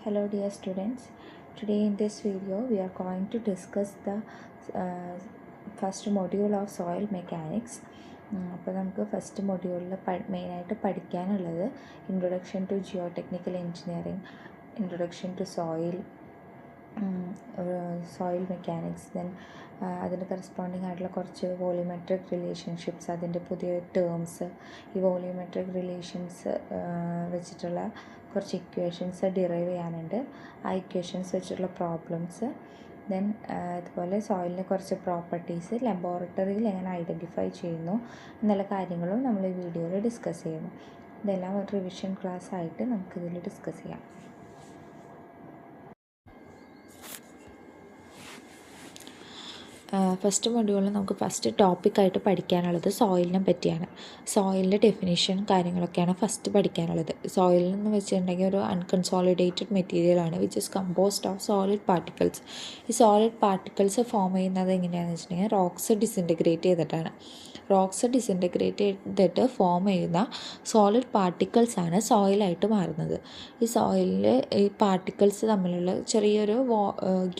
Hello dear students, today in this video we are going to discuss the first module of soil mechanics. അപ്പോൾ നമുക്ക് first മൊഡ്യൂളിൽ മെയിനായിട്ട് പഠിക്കാനുള്ളത് introduction to geotechnical engineering, introduction to soil mechanics, then അതിന് corresponding ആയിട്ടുള്ള കുറച്ച് volumetric relationships, അതിൻ്റെ പുതിയ ടേംസ്, ഈ വോളിയോമെട്രിക് റിലേഷൻസ് വെച്ചിട്ടുള്ള കുറച്ച് ഇക്വേഷൻസ് ഡിറൈവ് ചെയ്യാനുണ്ട്. ആ ഇക്വേഷൻസ് വെച്ചിട്ടുള്ള പ്രോബ്ലംസ്, ദെൻ അതുപോലെ സോയിലിൻ്റെ കുറച്ച് പ്രോപ്പർട്ടീസ് ലബോറട്ടറിയിൽ എങ്ങനെ ഐഡൻറ്റിഫൈ ചെയ്യുന്നു എന്നുള്ള കാര്യങ്ങളും നമ്മൾ ഈ വീഡിയോയിൽ ഡിസ്കസ് ചെയ്യുന്നു. ഇതെല്ലാം ഒരു റിവിഷൻ ക്ലാസ് ആയിട്ട് നമുക്കിതിൽ ഡിസ്കസ് ചെയ്യാം. ഫസ്റ്റ് മൊഡ്യൂളിൽ നമുക്ക് ഫസ്റ്റ് ടോപ്പിക്കായിട്ട് പഠിക്കാനുള്ളത് സോയിലിനെ പറ്റിയാണ്. സോയിലിൻ്റെ ഡെഫിനിഷൻ കാര്യങ്ങളൊക്കെയാണ് ഫസ്റ്റ് പഠിക്കാനുള്ളത്. സോയിൽ എന്ന് വെച്ചിട്ടുണ്ടെങ്കിൽ ഒരു അൺകൺസോളിഡേറ്റഡ് മെറ്റീരിയലാണ് which is composed of solid particles. ഈ സോളിഡ് പാർട്ടിക്കിൾസ് ഫോം ചെയ്യുന്നത് എങ്ങനെയാണെന്ന് വെച്ചിട്ടുണ്ടെങ്കിൽ റോക്സ് ഡിസിൻറ്റഗ്രേറ്റ് ചെയ്തിട്ടാണ്. റോക്സ് ഡിസിൻറ്റഗ്രേറ്റ് ചെയ്തിട്ട് ഫോം ചെയ്യുന്ന സോളിഡ് പാർട്ടിക്കിൾസാണ് സോയിലായിട്ട് മാറുന്നത്. ഈ സോയിലിൽ ഈ പാർട്ടിക്കിൾസ് തമ്മിലുള്ള ചെറിയൊരു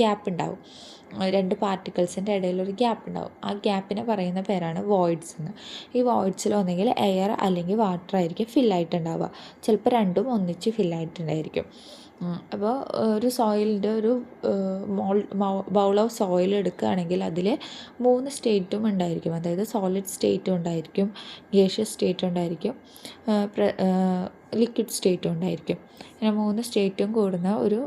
ഗ്യാപ്പ് ഉണ്ടാവും. രണ്ട് പാർട്ടിക്കിൾസിൻ്റെ ഇടയിലൊരു ഗ്യാപ്പ് ഉണ്ടാവും. ആ ഗ്യാപ്പിനെ പറയുന്ന പേരാണ് വോയിഡ്സ് എന്ന്. ഈ വോയിഡ്സിൽ ഒന്നെങ്കിൽ എയർ അല്ലെങ്കിൽ വാട്ടർ ആയിരിക്കും ഫില്ലായിട്ടുണ്ടാവുക. ചിലപ്പോൾ രണ്ടും ഒന്നിച്ച് ഫില്ലായിട്ടുണ്ടായിരിക്കും. അപ്പോൾ ഒരു സോയിലിൻ്റെ ഒരു ബൗൾ ഓഫ് സോയിൽ എടുക്കുകയാണെങ്കിൽ അതിൽ 3 സ്റ്റേറ്റും ഉണ്ടായിരിക്കും. അതായത് സോളിഡ് സ്റ്റേറ്റും ഉണ്ടായിരിക്കും, ഗേഷ്യസ് സ്റ്റേറ്റും ഉണ്ടായിരിക്കും, ലിക്വിഡ് സ്റ്റേറ്റും ഉണ്ടായിരിക്കും. ഇങ്ങനെ 3 സ്റ്റേറ്റും കൂടുന്ന ഒരു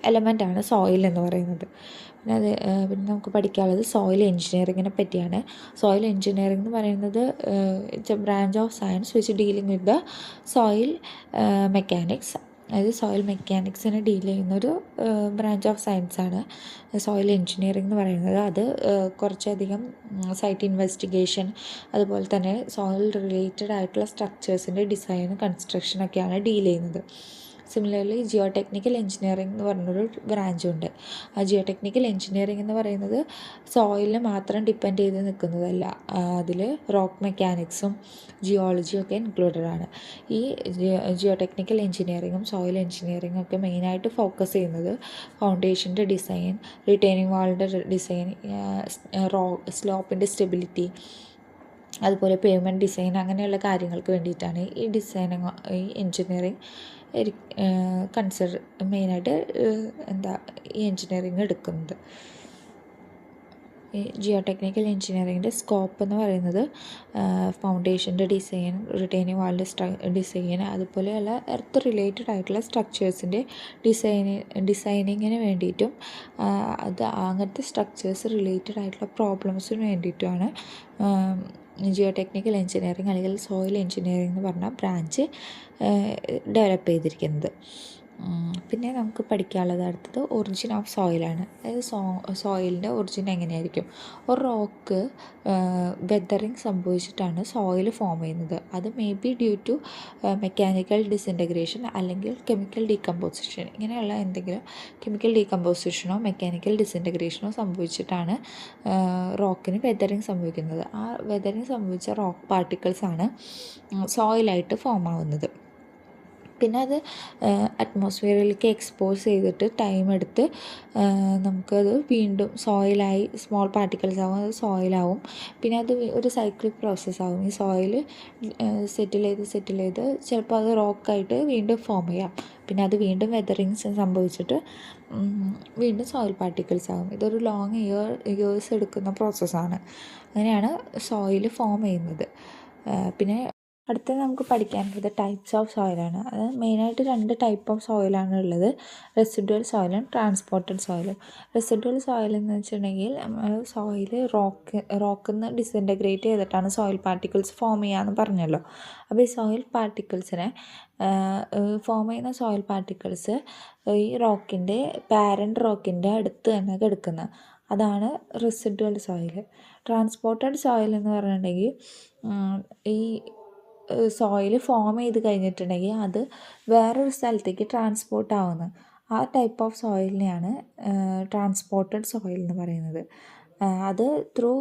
എലമെൻ്റാണ് സോയിൽ എന്ന് പറയുന്നത്. പിന്നെ നമുക്ക് പഠിക്കാനുള്ളത് സോയിൽ എഞ്ചിനീയറിങ്ങിനെ പറ്റിയാണ്. സോയിൽ എഞ്ചിനീയറിംഗ് എന്ന് പറയുന്നത് it's A branch of science which dealing with the soil mechanics. അതായത് സോയിൽ മെക്കാനിക്സിനെ ഡീൽ ചെയ്യുന്നൊരു ബ്രാഞ്ച് ഓഫ് സയൻസാണ് സോയിൽ എഞ്ചിനീയറിംഗ് എന്ന് പറയുന്നത്. അത് കുറച്ചധികം സൈറ്റ് ഇൻവെസ്റ്റിഗേഷൻ, അതുപോലെ തന്നെ സോയിൽ റിലേറ്റഡ് ആയിട്ടുള്ള സ്ട്രക്ചേഴ്സിൻ്റെ ഡിസൈൻ, കൺസ്ട്രക്ഷനൊക്കെയാണ് ഡീൽ ചെയ്യുന്നത്. സിമിലർലി ജിയോ ടെക്നിക്കൽ എഞ്ചിനീയറിംഗ് എന്ന് പറഞ്ഞൊരു ബ്രാഞ്ചുണ്ട്. ആ ജിയോ ടെക്നിക്കൽ എഞ്ചിനീയറിംഗ് എന്ന് പറയുന്നത് സോയിലിനെ മാത്രം ഡിപ്പെൻഡ് ചെയ്ത് നിൽക്കുന്നതല്ല. അതിൽ റോക്ക് മെക്കാനിക്സും ജിയോളജിയും ഒക്കെ ഇൻക്ലൂഡഡ് ആണ്. ഈ ജിയോ ടെക്നിക്കൽ എഞ്ചിനീയറിങ്ങും സോയിൽ എഞ്ചിനീയറിങ്ങും ഒക്കെ മെയിനായിട്ട് ഫോക്കസ് ചെയ്യുന്നത് ഫൗണ്ടേഷൻ്റെ ഡിസൈൻ, റിട്ടൈനിങ് വാളിൻ്റെ ഡിസൈൻ, സ്ലോപ്പിൻ്റെ സ്റ്റെബിലിറ്റി, അതുപോലെ പേയ്മെൻറ്റ് ഡിസൈൻ, അങ്ങനെയുള്ള കാര്യങ്ങൾക്ക് വേണ്ടിയിട്ടാണ് ഈ എഞ്ചിനീയറിങ് മെയിനായിട്ട് ഈ എഞ്ചിനീയറിങ് എടുക്കുന്നത്. ഈ ജിയോ ടെക്നിക്കൽ എഞ്ചിനീയറിങ്ങിൻ്റെ സ്കോപ്പ് എന്ന് പറയുന്നത് ഫൗണ്ടേഷൻ്റെ ഡിസൈൻ, റിട്ടൈനിങ് വാളിൻ്റെ ഡിസൈൻ, അതുപോലെയുള്ള എർത്ത് റിലേറ്റഡ് ആയിട്ടുള്ള സ്ട്രക്ചേഴ്സിൻ്റെ ഡിസൈനിങ്ങിന് വേണ്ടിയിട്ടും അങ്ങനത്തെ സ്ട്രക്ചേഴ്സ് റിലേറ്റഡ് ആയിട്ടുള്ള പ്രോബ്ലംസിന് വേണ്ടിയിട്ടുമാണ് ജിയോ ടെക്നിക്കൽ എഞ്ചിനീയറിംഗ് അല്ലെങ്കിൽ സോയിൽ എഞ്ചിനീയറിംഗ് എന്ന് പറഞ്ഞ ബ്രാഞ്ച് ഡെവലപ്പ് ചെയ്തിരിക്കുന്നത്. പിന്നെ നമുക്ക് പഠിക്കാനുള്ളത് അടുത്തത് ഒറിജിൻ ഓഫ് സോയിലാണ്. അതായത് സോയിലിൻ്റെ ഒറിജിൻ എങ്ങനെയായിരിക്കും. ഒരു റോക്ക് വെതറിങ് സംഭവിച്ചിട്ടാണ് സോയിൽ ഫോം ചെയ്യുന്നത്. അത് may be due to mechanical disintegration അല്ലെങ്കിൽ കെമിക്കൽ ഡീകമ്പോസിഷൻ. ഇങ്ങനെയുള്ള എന്തെങ്കിലും കെമിക്കൽ ഡീകമ്പോസിഷനോ മെക്കാനിക്കൽ ഡിസിൻറ്റഗ്രേഷനോ സംഭവിച്ചിട്ടാണ് റോക്കിന് വെതറിങ് സംഭവിക്കുന്നത്. ആ വെതറിങ് സംഭവിച്ച റോക്ക് പാർട്ടിക്കിൾസാണ് സോയിലായിട്ട് ഫോം ആവുന്നത്. പിന്നെ അത് അറ്റ്മോസ്ഫിയറിലേക്ക് എക്സ്പോസ് ചെയ്തിട്ട് ടൈം എടുത്ത് നമുക്കത് വീണ്ടും സോയിലായി സ്മോൾ പാർട്ടിക്കിൾസ് ആവും, അത് സോയിലാവും. പിന്നെ അത് ഒരു സൈക്ലിക് പ്രോസസ്സാവും. ഈ സോയിൽ സെറ്റിൽ ചെയ്ത് ചിലപ്പോൾ അത് റോക്കായിട്ട് വീണ്ടും ഫോം ചെയ്യാം. പിന്നെ അത് വീണ്ടും വെതറിങ്സ് സംഭവിച്ചിട്ട് വീണ്ടും സോയിൽ പാർട്ടിക്കിൾസ് ആകും. ഇതൊരു ലോങ് ഇയേഴ്സ് എടുക്കുന്ന പ്രോസസ്സാണ്. അങ്ങനെയാണ് സോയിൽ ഫോം ചെയ്യുന്നത്. പിന്നെ അടുത്തത് നമുക്ക് പഠിക്കാനുള്ളത് ടൈപ്സ് ഓഫ് സോയിലാണ്. അത് മെയിനായിട്ട് 2 ടൈപ്പ് ഓഫ് സോയിലാണ് ഉള്ളത്, റെസിഡ്വൽ സോയിലും ട്രാൻസ്പോർട്ടഡ് സോയിലും. റെസിഡ്വൽ സോയിൽ എന്ന് വെച്ചിട്ടുണ്ടെങ്കിൽ സോയിൽ റോക്കിൽ നിന്ന് ഡിസിൻറ്റഗ്രേറ്റ് ചെയ്തിട്ടാണ് സോയിൽ പാർട്ടിക്കിൾസ് ഫോം ചെയ്യാമെന്ന് പറഞ്ഞല്ലോ. അപ്പോൾ ഈ സോയിൽ പാർട്ടിക്കിൾസിനെ ഫോം ചെയ്യുന്ന സോയിൽ പാർട്ടിക്കിൾസ് ഈ റോക്കിൻ്റെ പാരൻറ്റ് റോക്കിൻ്റെ അടുത്ത് തന്നെ കിടക്കുന്നത്, അതാണ് റെസിഡ്വൽ സോയിൽ. ട്രാൻസ്പോർട്ടഡ് സോയിൽ എന്ന് പറഞ്ഞിട്ടുണ്ടെങ്കിൽ ഈ സോയിൽ ഫോം ചെയ്ത് കഴിഞ്ഞിട്ടുണ്ടെങ്കിൽ അത് വേറൊരു സ്ഥലത്തേക്ക് ട്രാൻസ്പോർട്ട് ആവുന്നത്. ആ ടൈപ്പ് ഓഫ് സോയിലിനെയാണ് ട്രാൻസ്പോർട്ടഡ് സോയിൽ എന്ന് പറയുന്നത്. അത് ത്രൂ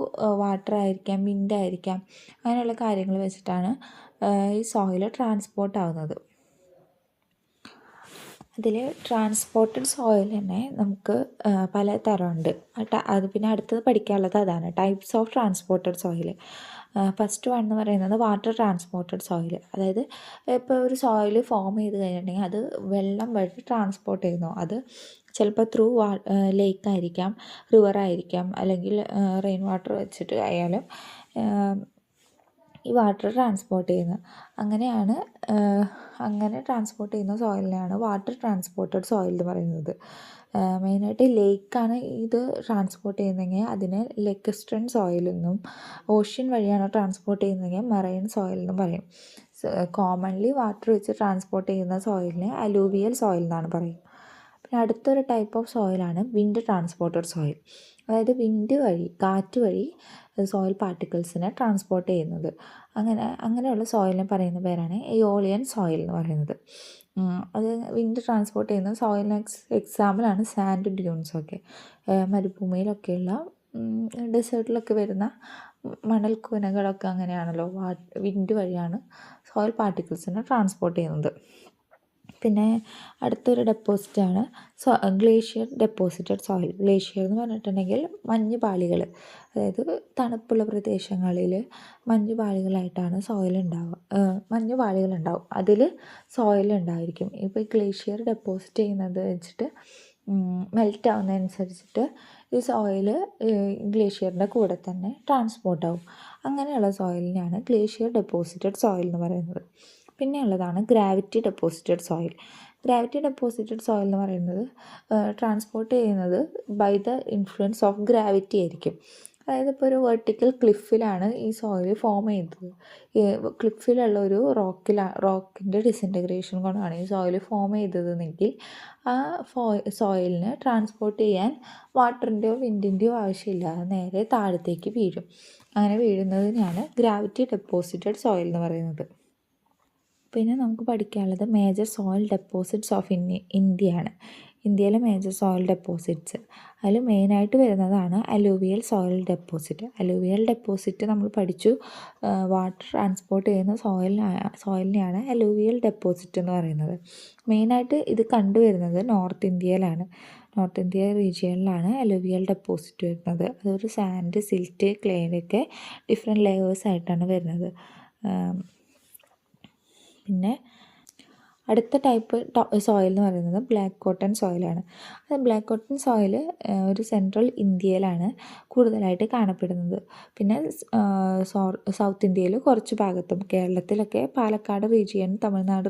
വാട്ടർ ആയിരിക്കാം, വിൻഡ് ആയിരിക്കാം, അങ്ങനെയുള്ള കാര്യങ്ങൾ വെച്ചിട്ടാണ് ഈ സോയിൽ ട്രാൻസ്പോർട്ട് ആവുന്നത്. അതിൽ ട്രാൻസ്പോർട്ടഡ് സോയിൽ തന്നെ നമുക്ക് പല തരമുണ്ട്. അത് പിന്നെ അടുത്തത് പഠിക്കാനുള്ളത് അതാണ്, types of transported soil. First one എന്ന് പറയുന്നത് വാട്ടർ ട്രാൻസ്പോർട്ടഡ് സോയിൽ. അതായത് ഇപ്പോൾ ഒരു സോയിൽ ഫോം ചെയ്ത് കഴിഞ്ഞിട്ടുണ്ടെങ്കിൽ അത് വെള്ളം വഴി ട്രാൻസ്പോർട്ട് ചെയ്യുന്നു. അത് ചിലപ്പോൾ ത്രൂ ലേക്ക് ആയിരിക്കാം, റിവർ ആയിരിക്കാം, അല്ലെങ്കിൽ റെയിൻ വാട്ടർ വെച്ചിട്ട് ആയാലും ഈ വാട്ടർ ട്രാൻസ്പോർട്ട് ചെയ്യുന്നത്. അങ്ങനെ ട്രാൻസ്പോർട്ട് ചെയ്യുന്ന സോയിലിനെയാണ് വാട്ടർ ട്രാൻസ്പോർട്ടഡ് സോയിൽ എന്ന് പറയുന്നത്. മെയിനായിട്ട് ലേക്കാണ് ഇത് ട്രാൻസ്പോർട്ട് ചെയ്യുന്നതെങ്കിൽ അതിനെ ലെക്കസ്ട്രൻ സോയിൽ എന്നും, ഓഷ്യൻ വഴിയാണ് ട്രാൻസ്പോർട്ട് ചെയ്യുന്നതെങ്കിൽ മറൈൻ സോയിൽ എന്നും പറയും. കോമൺലി വാട്ടർ വെച്ച് ട്രാൻസ്പോർട്ട് ചെയ്യുന്ന സോയിലിനെ അലൂവിയൽ സോയിൽ എന്നാണ് പറയുക. പിന്നെ അടുത്തൊരു ടൈപ്പ് ഓഫ് സോയിലാണ് വിൻഡ് ട്രാൻസ്പോർട്ടഡ് സോയിൽ. അതായത് വിൻഡ് വഴി, കാറ്റ് വഴി സോയിൽ പാർട്ടിക്കിൾസിനെ ട്രാൻസ്പോർട്ട് ചെയ്യുന്നത്. അങ്ങനെയുള്ള സോയിലിനെ പറയുന്ന പേരാണ് എയോളിയൻ സോയിൽ എന്ന് പറയുന്നത്. അത് വിൻഡ് ട്രാൻസ്പോർട്ട് ചെയ്യുന്ന സോയിലിന് എക്സാമ്പിളാണ് സാൻഡ് ഡ്യൂൺസൊക്കെ. മരുഭൂമിയിലൊക്കെയുള്ള ഡെസേർട്ടിലൊക്കെ വരുന്ന മണൽക്കൂനകളൊക്കെ അങ്ങനെയാണല്ലോ, വിൻഡ് വഴിയാണ് സോയിൽ പാർട്ടിക്കിൾസിനെ ട്രാൻസ്പോർട്ട് ചെയ്യുന്നത്. പിന്നെ അടുത്തൊരു ഡെപ്പോസിറ്റാണ് ഗ്ലേഷ്യർ ഡെപ്പോസിറ്റഡ് സോയിൽ. ഗ്ലേഷ്യർ എന്ന് പറഞ്ഞിട്ടുണ്ടെങ്കിൽ മഞ്ഞുപാളികൾ, അതായത് തണുപ്പുള്ള പ്രദേശങ്ങളിൽ മഞ്ഞുപാളികളായിട്ടാണ് മഞ്ഞുപാളികളുണ്ടാവും, അതിൽ സോയിൽ ഉണ്ടായിരിക്കും. ഇപ്പോൾ ഈ ഗ്ലേഷ്യർ ഡെപ്പോസിറ്റ് ചെയ്യുന്നത് വെച്ചിട്ട് മെൽറ്റ് ആവുന്നതനുസരിച്ചിട്ട് ഈ സോയിൽ ഗ്ലേഷ്യറിൻ്റെ കൂടെ തന്നെ ട്രാൻസ്പോർട്ട് ആവും. അങ്ങനെയുള്ള സോയിലിനെയാണ് ഗ്ലേഷ്യർ ഡെപ്പോസിറ്റഡ് സോയിൽ എന്ന് പറയുന്നത്. പിന്നെയുള്ളതാണ് gravity deposited soil. Gravity deposited soil എന്ന് പറയുന്നത് ട്രാൻസ്പോർട്ട് ചെയ്യുന്നത് by the influence of gravity ആയിരിക്കും. അതായത് ഇപ്പോൾ ഒരു വെർട്ടിക്കൽ ക്ലിഫിലാണ് ഈ സോയിൽ ഫോം ചെയ്തത്. ക്ലിഫിലുള്ള ഒരു റോക്കിൻ്റെ ഡിസിൻറ്റഗ്രേഷൻ കൊണ്ടാണ് ഈ സോയിൽ ഫോം ചെയ്തതെങ്കിൽ ആ സോയിലിന് ട്രാൻസ്പോർട്ട് ചെയ്യാൻ വാട്ടറിൻ്റെയോ വിൻഡിൻ്റെയോ ആവശ്യമില്ല, നേരെ താഴത്തേക്ക് വീഴും. അങ്ങനെ വീഴുന്നതിനാണ് ഗ്രാവിറ്റി ഡെപ്പോസിറ്റഡ് സോയിൽ എന്ന് പറയുന്നത്. പിന്നെ നമുക്ക് പഠിക്കാനുള്ളത് മേജർ സോയിൽ ഡെപ്പോസിറ്റ്സ് ഓഫ് ഇന്ത്യയാണ്. ഇന്ത്യയിലെ മേജർ സോയിൽ ഡെപ്പോസിറ്റ്സ്, അതിൽ മെയിനായിട്ട് വരുന്നതാണ് alluvial soil deposit. Alluvial deposit നമ്മൾ പഠിച്ചു, വാട്ടർ ട്രാൻസ്പോർട്ട് ചെയ്യുന്ന സോയിലിനെയാണ് അലൂവിയൽ ഡെപ്പോസിറ്റ് എന്ന് പറയുന്നത്. മെയിനായിട്ട് ഇത് കണ്ടുവരുന്നത് നോർത്ത് ഇന്ത്യയിലാണ്. നോർത്ത് ഇന്ത്യ റീജിയനിലാണ് അലൂവിയൽ ഡെപ്പോസിറ്റ് വരുന്നത്. അതൊരു സാൻഡ്, സിൽറ്റ്, ക്ലേയൊക്കെ ഡിഫറെൻറ്റ് ലെയേഴ്സ് ആയിട്ടാണ് വരുന്നത്. പിന്നെ അടുത്ത ടൈപ്പ് സോയിൽ എന്ന് പറയുന്നത് ബ്ലാക്ക് കോട്ടൺ സോയിലാണ്. അത് ബ്ലാക്ക് കോട്ടൺ സോയിൽ ഒരു സെൻട്രൽ ഇന്ത്യയിലാണ് കൂടുതലായിട്ട് കാണപ്പെടുന്നത്. പിന്നെ സൗത്ത് ഇന്ത്യയിൽ കുറച്ച് ഭാഗത്തും, കേരളത്തിലൊക്കെ പാലക്കാട് റീജിയൻ, തമിഴ്നാട്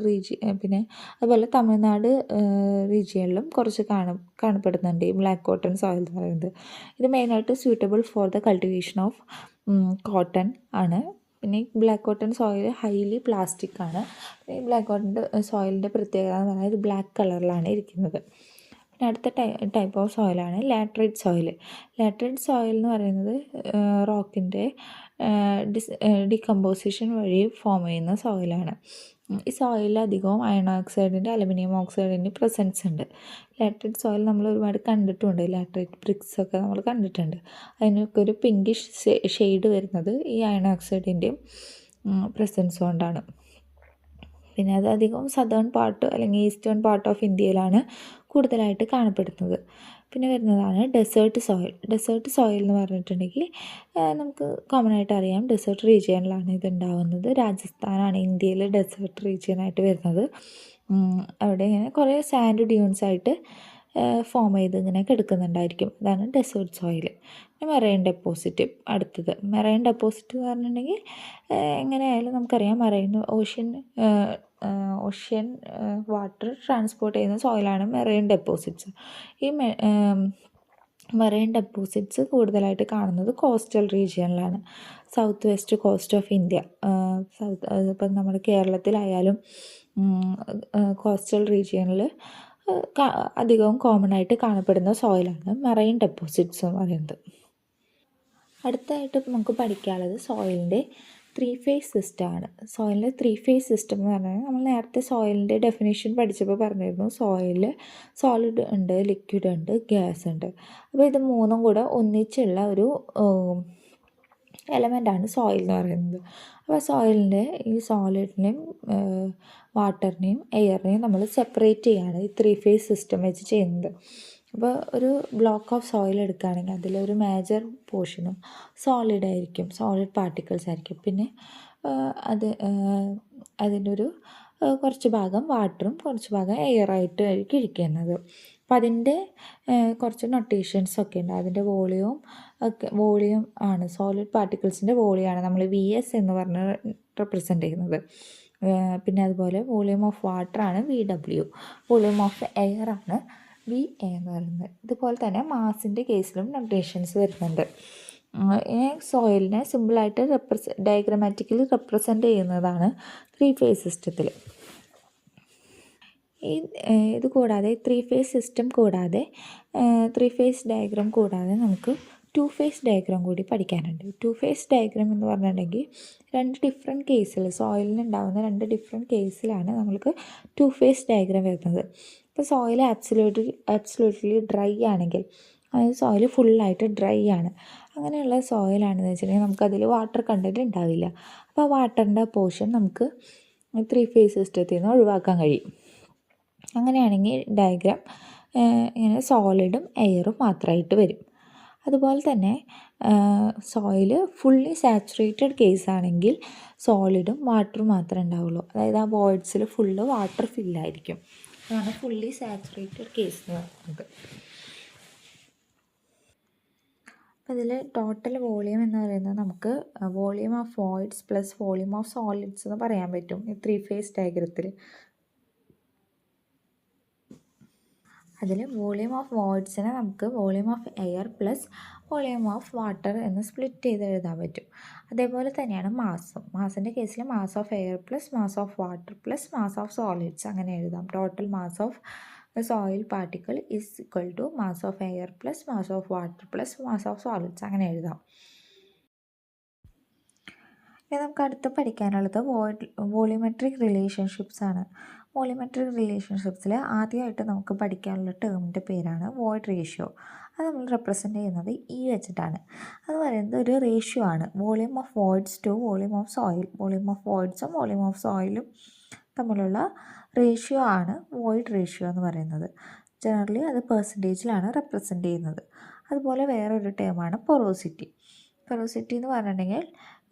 പിന്നെ അതുപോലെ തമിഴ്നാട് റീജിയനിലും കുറച്ച് കാണപ്പെടുന്നുണ്ട് ഈ ബ്ലാക്ക് കോട്ടൺ സോയിൽ എന്ന് പറയുന്നത്. ഇത് മെയിനായിട്ട് suitable for the cultivation of cotton ആണ്. പിന്നെ ഈ black cotton soil highly plastic ആണ്. ഈ ബ്ലാക്ക് കോട്ടൺ സോയിലിൻ്റെ പ്രത്യേകത എന്ന് പറഞ്ഞാൽ ഇത് ബ്ലാക്ക് കളറിലാണ് ഇരിക്കുന്നത്. പിന്നെ അടുത്ത ടൈപ്പ് ഓഫ് സോയിലാണ് ലാറ്ററൈറ്റ് സോയിൽ. ലാറ്ററൈറ്റ് സോയിൽ എന്ന് പറയുന്നത് റോക്കിൻ്റെ ഡികമ്പോസിഷൻ വഴി ഫോം ചെയ്യുന്ന സോയിലാണ്. ഈ സോയിലിൽ അധികവും അയൺ ഓക്സൈഡിൻ്റെ, അലുമിനിയം ഓക്സൈഡിൻ്റെ പ്രസൻസ് ഉണ്ട്. ലാറ്ററൈറ്റ് സോയിൽ നമ്മൾ ഒരുപാട് കണ്ടിട്ടുണ്ട്, ലാറ്ററൈറ്റ് ബ്രിക്സ് ഒക്കെ നമ്മൾ കണ്ടിട്ടുണ്ട്. അതിനൊക്കെ ഒരു പിങ്കിഷ് ഷെയ്ഡ് വരുന്നത് ഈ അയൺ ഓക്സൈഡിൻ്റെയും പ്രസൻസ് കൊണ്ടാണ്. പിന്നെ അത് അധികം സദേൺ പാർട്ട് അല്ലെങ്കിൽ ഈസ്റ്റേൺ പാർട്ട് ഓഫ് ഇന്ത്യയിലാണ് കൂടുതലായിട്ട് കാണപ്പെടുന്നത്. പിന്നെ വരുന്നതാണ് ഡെസേർട്ട് സോയിൽ. ഡെസേർട്ട് സോയിൽ എന്ന് പറഞ്ഞിട്ടുണ്ടെങ്കിൽ നമുക്ക് കോമൺ ആയിട്ട് അറിയാം, ഡെസേർട്ട് റീജിയനിലാണ് ഇത് ഉണ്ടാകുന്നത്. രാജസ്ഥാനാണ് ഇന്ത്യയിൽ ഡെസേർട്ട് റീജിയനായിട്ട് വരുന്നത്. അവിടെ ഇങ്ങനെ കുറേ സാൻഡ് ഡ്യൂൺസ് ആയിട്ട് ഫോം ചെയ്ത് ഇങ്ങനെ കിടക്കുന്നുണ്ടായിരിക്കും. അതാണ് ഡെസേർട്ട് സോയിൽ. പിന്നെ മെറൈൻ ഡെപ്പോസിറ്റ് അടുത്തത്. മെറൈൻ ഡെപ്പോസിറ്റ് എന്ന് പറഞ്ഞിട്ടുണ്ടെങ്കിൽ എങ്ങനെയായാലും നമുക്കറിയാം, ഓഷ്യൻ വാട്ടർ ട്രാൻസ്പോർട്ട് ചെയ്യുന്ന സോയിലാണ് മെറൈൻ ഡെപ്പോസിറ്റ്സ്. ഈ മെറൈൻ ഡെപ്പോസിറ്റ്സ് കൂടുതലായിട്ട് കാണുന്നത് കോസ്റ്റൽ റീജിയനിലാണ്, south west coast of India. ഇപ്പം നമ്മുടെ കേരളത്തിലായാലും കോസ്റ്റൽ റീജിയനിൽ അധികവും കോമൺ ആയിട്ട് കാണപ്പെടുന്ന സോയിലാണ് മെറൈൻ ഡെപ്പോസിറ്റ്സ് എന്ന് പറയുന്നത്. അടുത്തായിട്ട് നമുക്ക് പഠിക്കാനുള്ളത് സോയിലിൻ്റെ 3 ഫേസ് സിസ്റ്റമാണ്. സോയിലിൻ്റെ 3 ഫേസ് സിസ്റ്റം എന്ന് പറഞ്ഞാൽ നമ്മൾ നേരത്തെ സോയിലിൻ്റെ ഡെഫിനേഷൻ പഠിച്ചപ്പോൾ പറഞ്ഞിരുന്നു, സോയിലിൽ സോളിഡ് ഉണ്ട്, ലിക്വിഡ് ഉണ്ട്, ഗ്യാസ് ഉണ്ട്. അപ്പോൾ ഇത് മൂന്നും കൂടെ ഒന്നിച്ചുള്ള ഒരു എലമെൻ്റാണ് സോയിൽ എന്ന് പറയുന്നത്. അപ്പോൾ സോയിലിൻ്റെ ഈ സോളിഡിനെയും വാട്ടറിനെയും എയറിനെയും നമ്മൾ സെപ്പറേറ്റ് ചെയ്യുകയാണ് ഈ 3 ഫേസ് സിസ്റ്റം വെച്ച് ചെയ്യുന്നത്. അപ്പോൾ ഒരു ബ്ലോക്ക് ഓഫ് സോയിൽ എടുക്കുകയാണെങ്കിൽ അതിലൊരു മേജർ പോർഷനും സോളിഡ് ആയിരിക്കും, സോളിഡ് പാർട്ടിക്കിൾസ് ആയിരിക്കും. പിന്നെ അതിൻ്റെ ഒരു കുറച്ച് ഭാഗം വാട്ടറും കുറച്ച് ഭാഗം എയറായിട്ട് ആയിരിക്കും ഇരിക്കുന്നത്. അപ്പം അതിൻ്റെ കുറച്ച് നൊട്ടേഷൻസൊക്കെ ഉണ്ട്. അതിൻ്റെ വോളിയം ആണ്, സോളിഡ് പാർട്ടിക്കിൾസിൻ്റെ വോളിയമാണ് നമ്മൾ VS എന്ന് പറഞ്ഞ് റെപ്രസെൻ്റ് ചെയ്യുന്നത്. പിന്നെ അതുപോലെ വോളിയം ഓഫ് വാട്ടറാണ് VW, വോളിയം ഓഫ് എയറാണ് VA എന്ന് പറയുന്നത്. ഇതുപോലെ തന്നെ മാസിൻ്റെ കേസിലും നൊട്ടേഷൻസ് വരുന്നുണ്ട്. സോയിലിനെ സിമ്പിളായിട്ട് ഡയഗ്രമാറ്റിക്കലി റെപ്രസെൻ്റ് ചെയ്യുന്നതാണ് 3 ഫേസ് സിസ്റ്റത്തിൽ. ഇത് കൂടാതെ 3 ഫേസ് സിസ്റ്റം കൂടാതെ 3 ഫേസ് ഡയഗ്രാം കൂടാതെ നമുക്ക് 2 ഫേസ് ഡയഗ്രാം കൂടി പഠിക്കാനുണ്ട്. 2 ഫേസ് ഡയഗ്രാം എന്ന് പറഞ്ഞിട്ടുണ്ടെങ്കിൽ 2 ഡിഫറെൻറ്റ് കേസിൽ സോയിലിനുണ്ടാകുന്ന 2 ഡിഫറെൻറ്റ് കേസിലാണ് നമ്മൾക്ക് 2 ഫേസ് ഡയഗ്രാം വരുന്നത്. ഇപ്പോൾ സോയിൽ ആബ്സൊല്യൂട്ട്ലി ഡ്രൈ ആണെങ്കിൽ, അതായത് സോയിൽ ഫുള്ളായിട്ട് ഡ്രൈ ആണ്, അങ്ങനെയുള്ള സോയിലാണെന്ന് വെച്ചിട്ടുണ്ടെങ്കിൽ നമുക്കതിൽ വാട്ടർ കണ്ടൻറ്റ് ഉണ്ടാവില്ല. അപ്പോൾ ആ വാട്ടറിൻ്റെ പോർഷൻ നമുക്ക് 3 ഫേസ് സിസ്റ്റത്തിൽ നിന്ന് ഒഴിവാക്കാൻ കഴിയും. അങ്ങനെയാണെങ്കിൽ ഡയഗ്രാം ഇങ്ങനെ സോളിഡും എയറും മാത്രമായിട്ട് വരും. അതുപോലെ തന്നെ സോയിൽ ഫുള്ളി സാച്ചുറേറ്റഡ് കേസാണെങ്കിൽ സോളിഡും വാട്ടറും മാത്രമേ ഉണ്ടാവുള്ളൂ. അതായത് ആ വോയിഡ്സിൽ ഫുള്ള് വാട്ടർ ഫില്ലായിരിക്കും. അതാണ് ഫുള്ളി സാച്ചുറേറ്റഡ് കേസ് എന്ന് പറയുന്നത്. അപ്പോൾ ഇതിൽ ടോട്ടൽ വോളിയം എന്ന് പറയുന്നത് നമുക്ക് volume of voids plus volume of solids എന്ന് പറയാൻ പറ്റും ഈ 3 ഫേസ് ഡയഗ്രത്തിൽ. അതിൽ വോളിയം ഓഫ് വോയിഡ്സിനെ നമുക്ക് volume of air plus volume of water എന്ന് സ്പ്ലിറ്റ് ചെയ്ത് എഴുതാൻ പറ്റും. അതേപോലെ തന്നെയാണ് മാസിൻ്റെ കേസിൽ mass of air plus mass of water plus mass of solids അങ്ങനെ എഴുതാം. Total mass of soil particle is equal to mass of air plus mass of water plus mass of solids അങ്ങനെ എഴുതാം. ഇനി നമുക്ക് അടുത്ത് പഠിക്കാനുള്ളത് വോളിയോമെട്രിക് റിലേഷൻഷിപ്സ് ആണ്. Volumetric റിലേഷൻഷിപ്സിൽ ആദ്യമായിട്ട് നമുക്ക് പഠിക്കാനുള്ള ടേമിൻ്റെ പേരാണ് വോയിഡ് റേഷ്യോ. അത് നമ്മൾ റെപ്രസെൻ്റ് ചെയ്യുന്നത് വെച്ചിട്ടാണ്. അത് പറയുന്നത് ഒരു റേഷ്യോ ആണ്, volume of voids to volume of soil. Volume of വോയിഡ്സും വോളിയം ഓഫ് സോയിലും തമ്മിലുള്ള റേഷ്യോ ആണ് വോയിഡ് റേഷ്യോ എന്ന് പറയുന്നത്. ജനറലി അത് പെർസെൻറ്റേജിലാണ് റെപ്രസെൻ്റ് ചെയ്യുന്നത്. അതുപോലെ വേറൊരു ടേമാണ് പൊറോസിറ്റി. പൊറോസിറ്റി എന്ന് പറഞ്ഞിട്ടുണ്ടെങ്കിൽ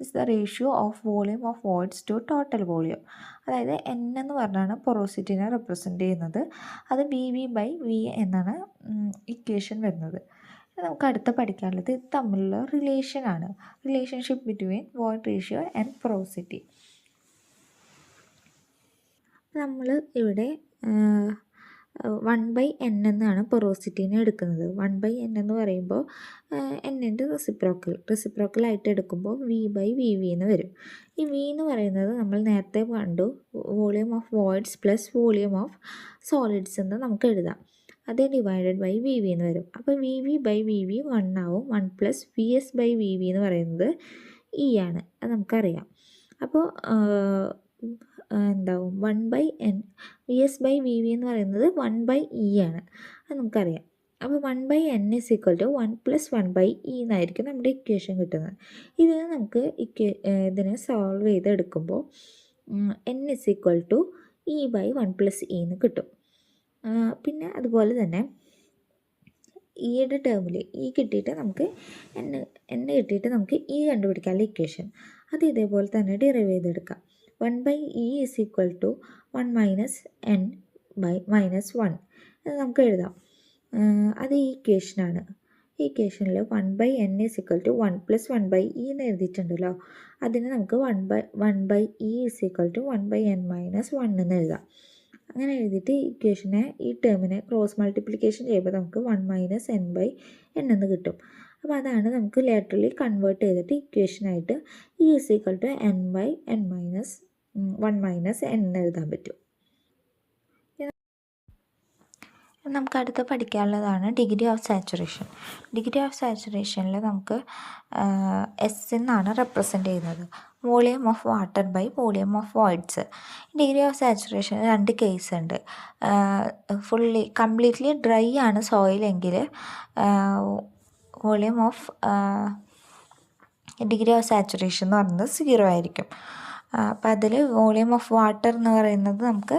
is the ratio of volume of voids to total volume. അതായത് N എന്ന് പറഞ്ഞാണ് പൊറോസിറ്റിനെ റെപ്രസെൻ്റ് ചെയ്യുന്നത്. അത് BV/V എന്നാണ് ഇക്വേഷൻ വരുന്നത്. നമുക്ക് അടുത്ത് പഠിക്കാനുള്ളത് ഇത് തമ്മിലുള്ള റിലേഷനാണ്, relationship between void ratio and porosity. നമ്മൾ ഇവിടെ 1/n എന്നാണ് പൊറോസിറ്റീനെ എടുക്കുന്നത്. 1/n എന്ന് പറയുമ്പോൾ എന്നിൻ്റെ റെസിപ്രോക്കലായിട്ട് എടുക്കുമ്പോൾ V/VV എന്ന് വരും. ഈ V എന്ന് പറയുന്നത് നമ്മൾ നേരത്തെ കണ്ടു volume of voids plus volume of solids എന്ന് നമുക്ക് എഴുതാം. അത് ഡിവൈഡഡ് ബൈ VV എന്ന് വരും. അപ്പോൾ VV/VV 1 ആവും. 1 പ്ലസ് VS/VV എന്ന് പറയുന്നത് ആണ്, അത് നമുക്കറിയാം. അപ്പോൾ എന്താവും 1/n VS/VV എന്ന് പറയുന്നത് 1/E ആണ്, അത് നമുക്കറിയാം. അപ്പോൾ 1/n is equal to 1 + 1/E എന്നായിരിക്കും നമ്മുടെ ഇക്വേഷൻ കിട്ടുന്നത്. ഇതിന് നമുക്ക് ഇതിനെ സോൾവ് ചെയ്തെടുക്കുമ്പോൾ n is equal to E/1 + E എന്ന് കിട്ടും. പിന്നെ അതുപോലെ തന്നെ ഈയുടെ ടേമിൽ കിട്ടിയിട്ട് നമുക്ക് n കിട്ടിയിട്ട് നമുക്ക് കണ്ടുപിടിക്കാനുള്ള ഇക്വേഷൻ അത് ഇതേപോലെ തന്നെ ഡിറൈവ് ചെയ്തെടുക്കാം. 1/E is equal to 1 - n/-1 എന്ന് നമുക്ക് എഴുതാം. അത് ഈ ഇക്വേഷനാണ്. ഈ ഇക്വേഷനിൽ 1/n is equal to 1 + 1/E എന്ന് എഴുതിയിട്ടുണ്ടല്ലോ, അതിന് നമുക്ക് 1/E is equal to 1/n-1 എന്ന് എഴുതാം. അങ്ങനെ എഴുതിയിട്ട് ഈ ഇക്വേഷനെ ഈ ടേമിനെ ക്രോസ് മൾട്ടിപ്ലിക്കേഷൻ ചെയ്യുമ്പോൾ നമുക്ക് 1 - n/n എന്ന് കിട്ടും. അപ്പോൾ അതാണ് നമുക്ക് ലാറ്ററലി കൺവേർട്ട് ചെയ്തിട്ട് ഇക്വേഷനായിട്ട് E is equal to n/n-1 - n എന്ന് എഴുതാൻ പറ്റും. നമുക്ക് അടുത്ത് പഠിക്കാനുള്ളതാണ് degree of saturation. Degree of സാച്ചുറേഷനിൽ നമുക്ക് S എന്നാണ് റെപ്രസെൻ്റ് ചെയ്യുന്നത്, volume of water by volume of voids. Degree of saturation 2 case ഉണ്ട്. കംപ്ലീറ്റ്ലി ഡ്രൈ ആണ് സോയിൽ എങ്കിൽ volume of degree of saturation എന്ന് പറയുന്നത് 0 ആയിരിക്കും. അപ്പോൾ അതിൽ വോളിയം ഓഫ് വാട്ടർ എന്ന് പറയുന്നത് നമുക്ക്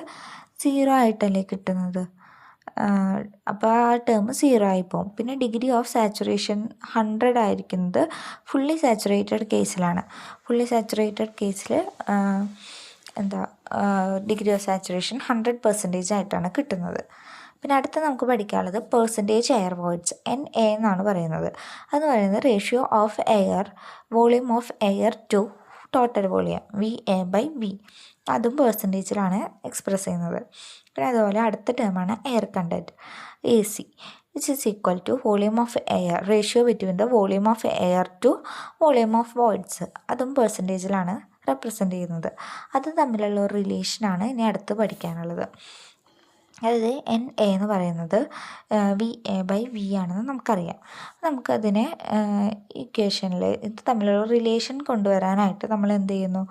0 ആയിട്ടല്ലേ കിട്ടുന്നത്. അപ്പോൾ ആ ടേം 0 ആയിപ്പോവും. പിന്നെ ഡിഗ്രി ഓഫ് സാച്ചുറേഷൻ 100 ആയിരിക്കുന്നത് ഫുള്ളി സാച്ചുറേറ്റഡ് കേസിലാണ്. ഫുള്ളി സാച്ചുറേറ്റഡ് കേസിൽ ഡിഗ്രി ഓഫ് സാച്ചുറേഷൻ 100% ആയിട്ടാണ് കിട്ടുന്നത്. പിന്നെ അടുത്ത് നമുക്ക് പഠിക്കാനുള്ളത് പെർസെൻറ്റേജ് എയർ വോയിഡ്സ് NA എന്നാണ് പറയുന്നത്. അതെന്ന് പറയുന്നത് ratio of air volume of air to total volume VA/V. അതും പെർസെൻറ്റേജിലാണ് എക്സ്പ്രസ് ചെയ്യുന്നത്. പിന്നെ അതുപോലെ അടുത്ത ടേമാണ് air content AC, which is equal to volume of air ratio between the volume of air to volume of voids. അതും പെർസെൻറ്റേജിലാണ് represent ചെയ്യുന്നത്. അത് തമ്മിലുള്ള ഒരു റിലേഷനാണ് ഇനി അടുത്ത് പഠിക്കാനുള്ളത്. അതായത് NA എന്ന് പറയുന്നത് VA/V ആണെന്ന് നമുക്കറിയാം. നമുക്കതിനെ ഇക്വേഷനിൽ ഇത് തമ്മിലുള്ള റിലേഷൻ കൊണ്ടുവരാനായിട്ട് നമ്മൾ എന്ത് ചെയ്യുന്നു,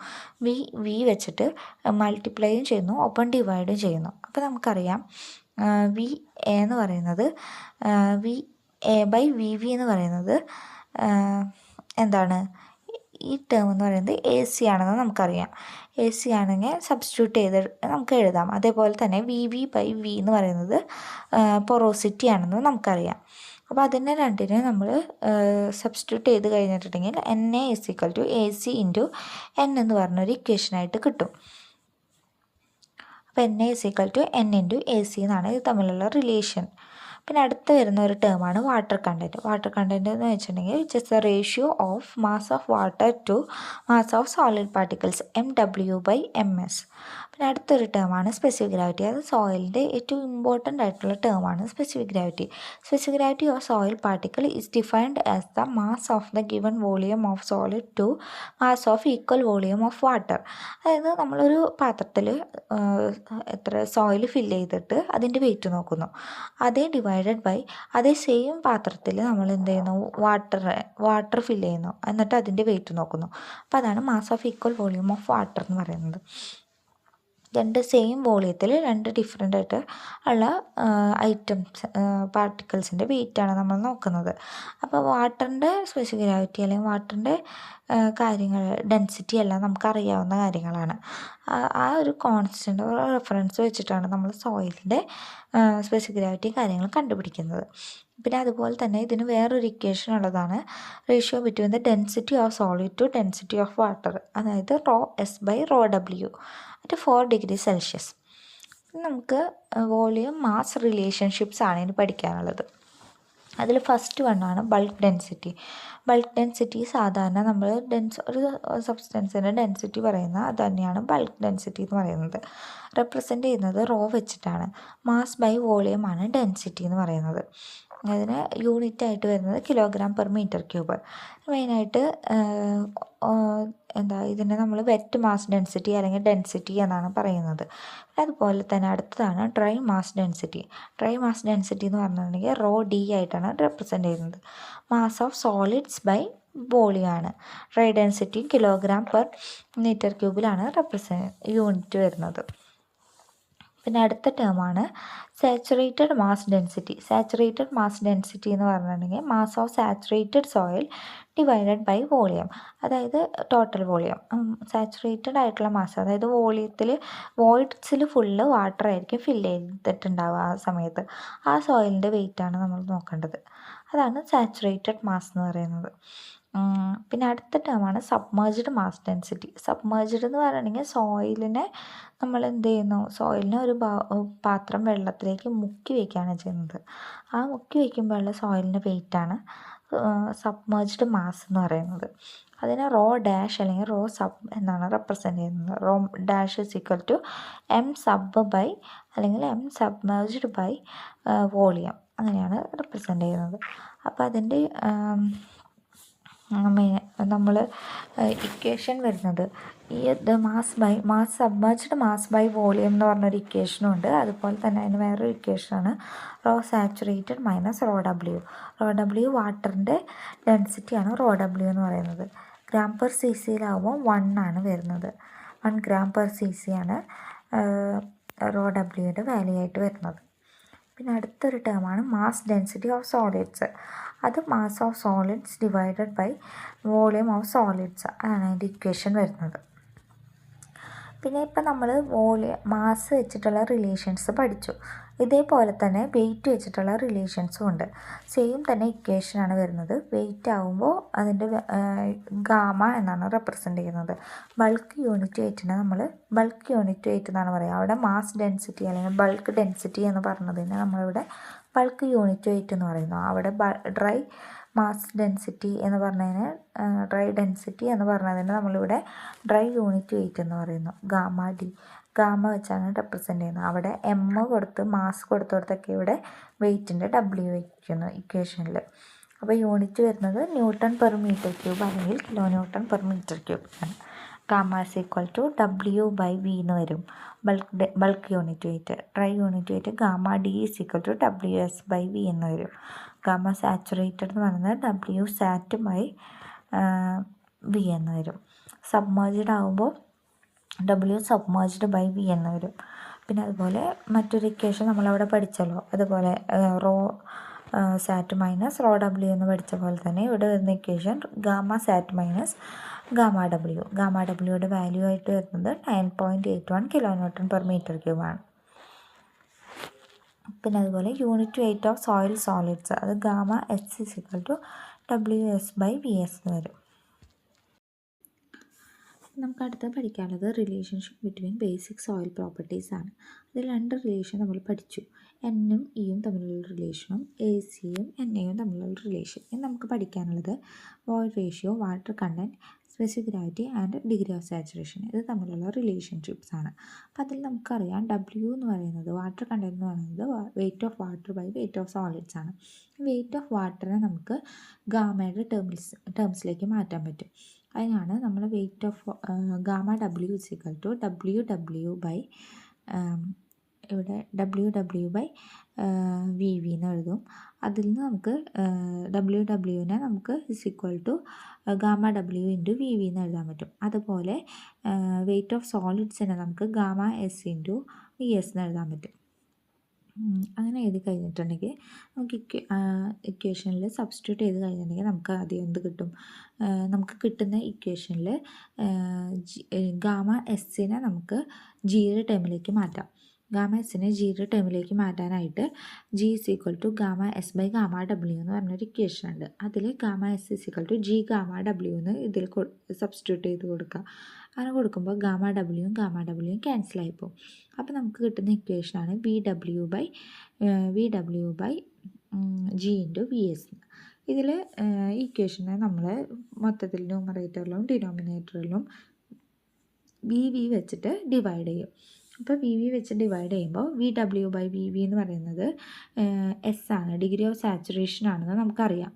V വെച്ചിട്ട് മൾട്ടിപ്ലൈയും ചെയ്യുന്നു, ഒപ്പം ഡിവൈഡും ചെയ്യുന്നു. അപ്പോൾ നമുക്കറിയാം VA എന്ന് പറയുന്നത് VA/VV എന്ന് പറയുന്നത് എന്താണ്, ഈ ടേം എന്ന് പറയുന്നത് AC ആണെന്ന് നമുക്കറിയാം. AC ആണെങ്കിൽ സബ്സ്റ്റിറ്റ്യൂട്ട് ചെയ്ത് നമുക്ക് എഴുതാം. അതേപോലെ തന്നെ VV/V എന്ന് പറയുന്നത് പൊറോസിറ്റി ആണെന്ന് നമുക്കറിയാം. അപ്പോൾ അതിനെ രണ്ടിനെ നമ്മൾ സബ്സ്റ്റിറ്റ്യൂട്ട് ചെയ്ത് കഴിഞ്ഞിട്ടുണ്ടെങ്കിൽ NA = AC × N എന്ന് പറഞ്ഞൊരു ഇക്വേഷനായിട്ട് കിട്ടും. അപ്പോൾ NA = N × AC എന്നാണ് ഇത് തമ്മിലുള്ള റിലേഷൻ. പിന്നെ അടുത്ത് വരുന്ന ഒരു ടേമാണ് വാട്ടർ കണ്ടൻറ്റ്. വാട്ടർ കണ്ടൻറ്റ് എന്ന് വെച്ചിട്ടുണ്ടെങ്കിൽ which is the ratio of mass of water to mass of solid particles MW/MS. പിന്നെ അടുത്തൊരു ടേമാണ് സ്പെസിഫിക് ഗ്രാവിറ്റി. അത് സോയിലിൻ്റെ ഏറ്റവും ഇമ്പോർട്ടൻ്റ് ആയിട്ടുള്ള ടേമാണ് specific gravity. Specific gravity of soil particle is defined as the mass of the given volume of solid to mass of equal volume of water. അതായത് നമ്മളൊരു പാത്രത്തിൽ എത്ര സോയിൽ ഫില്ല് ചെയ്തിട്ട് അതിൻ്റെ വെയിറ്റ് നോക്കുന്നു, അതേ ഡിവൈഡഡ് ബൈ അതേ സെയിം പാത്രത്തിൽ നമ്മൾ എന്ത് ചെയ്യുന്നു, വാട്ടർ ഫില്ല് ചെയ്യുന്നു, എന്നിട്ട് അതിൻ്റെ വെയിറ്റ് നോക്കുന്നു. അപ്പോൾ അതാണ് mass of equal volume of water എന്ന് പറയുന്നത്. രണ്ട് സെയിം വോളിയത്തിൽ രണ്ട് ഡിഫറെൻ്റ് ആയിട്ട് ഉള്ള ഐറ്റംസ് പാർട്ടിക്കിൾസിൻ്റെ വെയിറ്റാണ് നമ്മൾ നോക്കുന്നത്. അപ്പോൾ വാട്ടറിൻ്റെ സ്പെസിഫിക് ഗ്രാവിറ്റി അല്ലെങ്കിൽ വാട്ടറിൻ്റെ കാര്യങ്ങൾ ഡെൻസിറ്റി എല്ലാം നമുക്കറിയാവുന്ന കാര്യങ്ങളാണ്. ആ ഒരു കോൺസ്റ്റൻ്റ് റെഫറൻസ് വെച്ചിട്ടാണ് നമ്മൾ സോയിലിൻ്റെ സ്പെസിഫിക് ഗ്രാവിറ്റി കാര്യങ്ങൾ കണ്ടുപിടിക്കുന്നത്. പിന്നെ അതുപോലെ തന്നെ ഇതിന് വേറൊരു ഇക്വേഷൻ ഉള്ളതാണ് ratio between the density of solid to density of water. അതായത് ρS/ρW at 4 degrees Celsius. നമുക്ക് വോളിയം മാസ് റിലേഷൻഷിപ്സ് ആണ് ഇനി പഠിക്കാനുള്ളത്. അതിൽ ഫസ്റ്റ് വണ്ണാണ് ബൾക്ക് ഡെൻസിറ്റി. ബൾക്ക് ഡെൻസിറ്റി സാധാരണ നമ്മൾ ഒരു സബ്സ്റ്റൻസിൻ്റെ ഡെൻസിറ്റി പറയുന്ന അത് തന്നെയാണ് ബൾക്ക് ഡെൻസിറ്റി എന്ന് പറയുന്നത്. റെപ്രസെൻ്റ് ചെയ്യുന്നത് റോ വെച്ചിട്ടാണ്. മാസ് ബൈ വോളിയം ആണ് ഡെൻസിറ്റി എന്ന് പറയുന്നത്. അതിന് യൂണിറ്റായിട്ട് വരുന്നത് kg/m³. മെയിനായിട്ട് ഇതിനെ നമ്മൾ വെറ്റ് മാസ് ഡെൻസിറ്റി അല്ലെങ്കിൽ ഡെൻസിറ്റി എന്നാണ് പറയുന്നത്. അതുപോലെ തന്നെ അടുത്തതാണ് dry mass density. Dry mass density എന്ന് പറഞ്ഞിട്ടുണ്ടെങ്കിൽ ρD ആയിട്ടാണ് റെപ്രസെൻ്റ് ചെയ്യുന്നത്. Mass of solids by volume ആണ്. ഡ്രൈ ഡെൻസിറ്റി kg/m³ലാണ് യൂണിറ്റ് വരുന്നത്. പിന്നെ അടുത്ത ടേമാണ് saturated mass density. Saturated mass density എന്ന് പറഞ്ഞിട്ടുണ്ടെങ്കിൽ mass of saturated soil divided by volume, അതായത് ടോട്ടൽ വോളിയം. സാച്ചുറേറ്റഡ് ആയിട്ടുള്ള മാസ്, അതായത് വോയിഡ്സിൽ ഫുള്ള് വാട്ടർ ആയിരിക്കും ഫില്ല് ചെയ്തിട്ടുണ്ടാവുക ആ സമയത്ത്. ആ സോയിലിൻ്റെ വെയിറ്റാണ് നമ്മൾ നോക്കേണ്ടത്. അതാണ് സാച്ചുറേറ്റഡ് മാസ് എന്ന് പറയുന്നത്. പിന്നെ അടുത്ത ടേമാണ് സബ്മേർജ്ഡ് മാസ് ഡെൻസിറ്റി. സബ്മേർജ്ഡ് എന്ന് പറയുകയാണെങ്കിൽ സോയിലിനെ നമ്മൾ എന്ത് ചെയ്യുന്നു, സോയിലിനെ ഒരു പാത്രം വെള്ളത്തിലേക്ക് മുക്കി വയ്ക്കുകയാണ് ചെയ്യുന്നത്. ആ മുക്കി വയ്ക്കുമ്പോഴുള്ള സോയിലിൻ്റെ വെയിറ്റാണ് സബ്മേർജ്ഡ് മാസ് എന്ന് പറയുന്നത്. അതിനെ ρ' അല്ലെങ്കിൽ ρ⁻ എന്നാണ് റെപ്രസെൻ്റ് ചെയ്യുന്നത്. ρ' = M⁻⁴ അല്ലെങ്കിൽ M⁻⁴ വോളിയം, അങ്ങനെയാണ് റെപ്രസെൻ്റ് ചെയ്യുന്നത്. അപ്പോൾ അതിൻ്റെ നമ്മൾ ഇക്വേഷൻ വരുന്നത് ഈ സബ്മേർജ്ഡ് മാസ് ബൈ വോളിയം എന്ന് പറഞ്ഞൊരു ഇക്വേഷനും ഉണ്ട്. അതുപോലെ തന്നെ അതിന് വേറൊരു ഇക്വേഷനാണ് ρ സാച്ചുറേറ്റഡ് -ρW. ρW വാട്ടറിൻ്റെ ഡെൻസിറ്റിയാണ് ρW എന്ന് പറയുന്നത്. g/cc-യിലാവുമ്പോൾ 1 ആണ് വരുന്നത്. 1 g/cc ആണ് ρWയുടെ വാല്യൂ ആയിട്ട് വരുന്നത്. പിന്നെ അടുത്തൊരു ടേമാണ് മാസ് ഡെൻസിറ്റി ഓഫ് സോളിഡ്സ്. അത് mass of solids divided by volume of solids, അതാണ് അതിൻ്റെ ഇക്വേഷൻ വരുന്നത്. പിന്നെ ഇപ്പം നമ്മൾ മാസ് വെച്ചിട്ടുള്ള റിലേഷൻസ് പഠിച്ചു. ഇതേപോലെ തന്നെ വെയിറ്റ് വെച്ചിട്ടുള്ള റിലേഷൻസും ഉണ്ട്. സെയിം തന്നെ ഇക്വേഷനാണ് വരുന്നത്. വെയിറ്റ് ആകുമ്പോൾ അതിൻ്റെ ഗാമ എന്നാണ് റെപ്രസെൻ്റ് ചെയ്യുന്നത്. ബൾക്ക് യൂണിറ്റ് വെയിറ്റിനെ നമ്മൾ ബൾക്ക് യൂണിറ്റ് വെയിറ്റ് എന്നാണ് പറയുക. അവിടെ മാസ് ഡെൻസിറ്റി അല്ലെങ്കിൽ ബൾക്ക് ഡെൻസിറ്റി എന്ന് പറഞ്ഞതിന് നമ്മളിവിടെ ബൾക്ക് യൂണിറ്റ് വെയിറ്റ് എന്ന് പറയുന്നു. അവിടെ ഡ്രൈ മാസ് ഡെൻസിറ്റി എന്ന് പറഞ്ഞതിന് നമ്മളിവിടെ ഡ്രൈ യൂണിറ്റ് വെയിറ്റ് എന്ന് പറയുന്നു. ഗാമ വെച്ചാണ് റെപ്രസെൻ്റ് ചെയ്യുന്നത്. അവിടെ മാസ് കൊടുത്തൊക്കെ ഇവിടെ വെയിറ്റിൻ്റെ W വയ്ക്കുന്നു ഇക്വേഷനിൽ. അപ്പോൾ യൂണിറ്റ് വരുന്നത് ന്യൂട്ടൺ പെർ മീറ്റർ ക്യൂബ് അല്ലെങ്കിൽ kilo newton per metre cube ആണ്. ഗാമ =W/V എന്ന് വരും bulk unit weight. Dry unit weight D WS/V എന്ന് വരും. ഗാമ സാച്ചുറേറ്റഡ് എന്ന് പറയുന്നത് WSAT/V എന്ന് വരും. സബ്മേർജ്ഡ് ആകുമ്പോൾ W/V എന്ന് വരും. പിന്നെ അതുപോലെ മറ്റൊരു ഇക്വേഷൻ നമ്മളവിടെ പഠിച്ചല്ലോ, അതുപോലെ സാറ്റ് മൈനസ് W എന്ന് പഠിച്ച പോലെ തന്നെ ഇവിടെ വരുന്ന ഇക്വേഷൻ Γ/W വാല്യൂ ആയിട്ട് വരുന്നത് 9.81 kN per meter cube ആണ്. പിന്നെ അതുപോലെ യൂണിറ്റ് വെയിറ്റ് ഓഫ് സോളിഡ്സ് അത് Γs WS/VS എന്ന് വരും. നമുക്ക് അടുത്ത് പഠിക്കാനുള്ളത് relationship between basic soil properties ആണ്. അതിൽ 2 റിലേഷൻ നമ്മൾ പഠിച്ചു. Nഉം Eയും തമ്മിലുള്ള റിലേഷനും ACയും NAയും തമ്മിലുള്ള റിലേഷൻ. ഇനി നമുക്ക് പഠിക്കാനുള്ളത് void ratio, water content, specific gravity and degree of saturation, ഇത് തമ്മിലുള്ള റിലേഷൻഷിപ്സ് ആണ്. അപ്പോൾ അതിൽ നമുക്കറിയാം W എന്ന് പറയുന്നത്, വാട്ടർ കണ്ടൻറ്റ് എന്ന് പറയുന്നത് weight of water by weight of solids ആണ്. വെയിറ്റ് ഓഫ് വാട്ടറിനെ നമുക്ക് ഗാമയുടെ ടേംസിലേക്ക് മാറ്റാൻ പറ്റും. അതിനാണ് നമ്മൾ weight of Γ/W WW by ഇവിടെ WW/VV എന്ന് എഴുതും. അതിൽ നിന്ന് നമുക്ക് WWനെ നമുക്ക് Γ/W × VV എന്ന് എഴുതാൻ പറ്റും. അതുപോലെ വെയിറ്റ് ഓഫ് സോളിഡ്സിനെ നമുക്ക് Γs × VS എന്ന് എഴുതാൻ പറ്റും. അങ്ങനെ എഴുതി കഴിഞ്ഞിട്ടുണ്ടെങ്കിൽ നമുക്ക് ഇക്വേഷനിൽ സബ്സ്റ്റിറ്റ്യൂട്ട് ചെയ്ത് കഴിഞ്ഞിട്ടുണ്ടെങ്കിൽ നമുക്ക് ആദ്യം എന്ത് കിട്ടും? നമുക്ക് കിട്ടുന്ന ഇക്വേഷനിൽ Γs-നെ നമുക്ക് Gയുടെ ടേമിലേക്ക് മാറ്റാം. Γs-നെ Gയുടെ ടേമിലേക്ക് മാറ്റാനായിട്ട് G Γs/Γ/W എന്ന് പറഞ്ഞൊരു ഇക്വേഷൻ ഉണ്ട്. അതിൽ Γs G/Γ/W എന്ന് ഇതിൽ സബ്സ്റ്റിറ്റ്യൂട്ട് ചെയ്ത് കൊടുക്കുക. അങ്ങനെ കൊടുക്കുമ്പോൾ Γ/Wയും ക്യാൻസൽ ആയിപ്പോവും. അപ്പോൾ നമുക്ക് കിട്ടുന്ന ഇക്വേഷനാണ് VW/G × VS. ഇതിൽ ഈ ഇക്വേഷനെ നമ്മൾ മൊത്തത്തിൽ ന്യൂമറേറ്ററിലും ഡിനോമിനേറ്ററിലും VV വെച്ചിട്ട് ഡിവൈഡ് ചെയ്യും. അപ്പോൾ VV വെച്ച് ഡിവൈഡ് ചെയ്യുമ്പോൾ VW/VV എന്ന് പറയുന്നത് S ആണ്, ഡിഗ്രി ഓഫ് സാച്ചുറേഷൻ ആണെന്ന് നമുക്കറിയാം.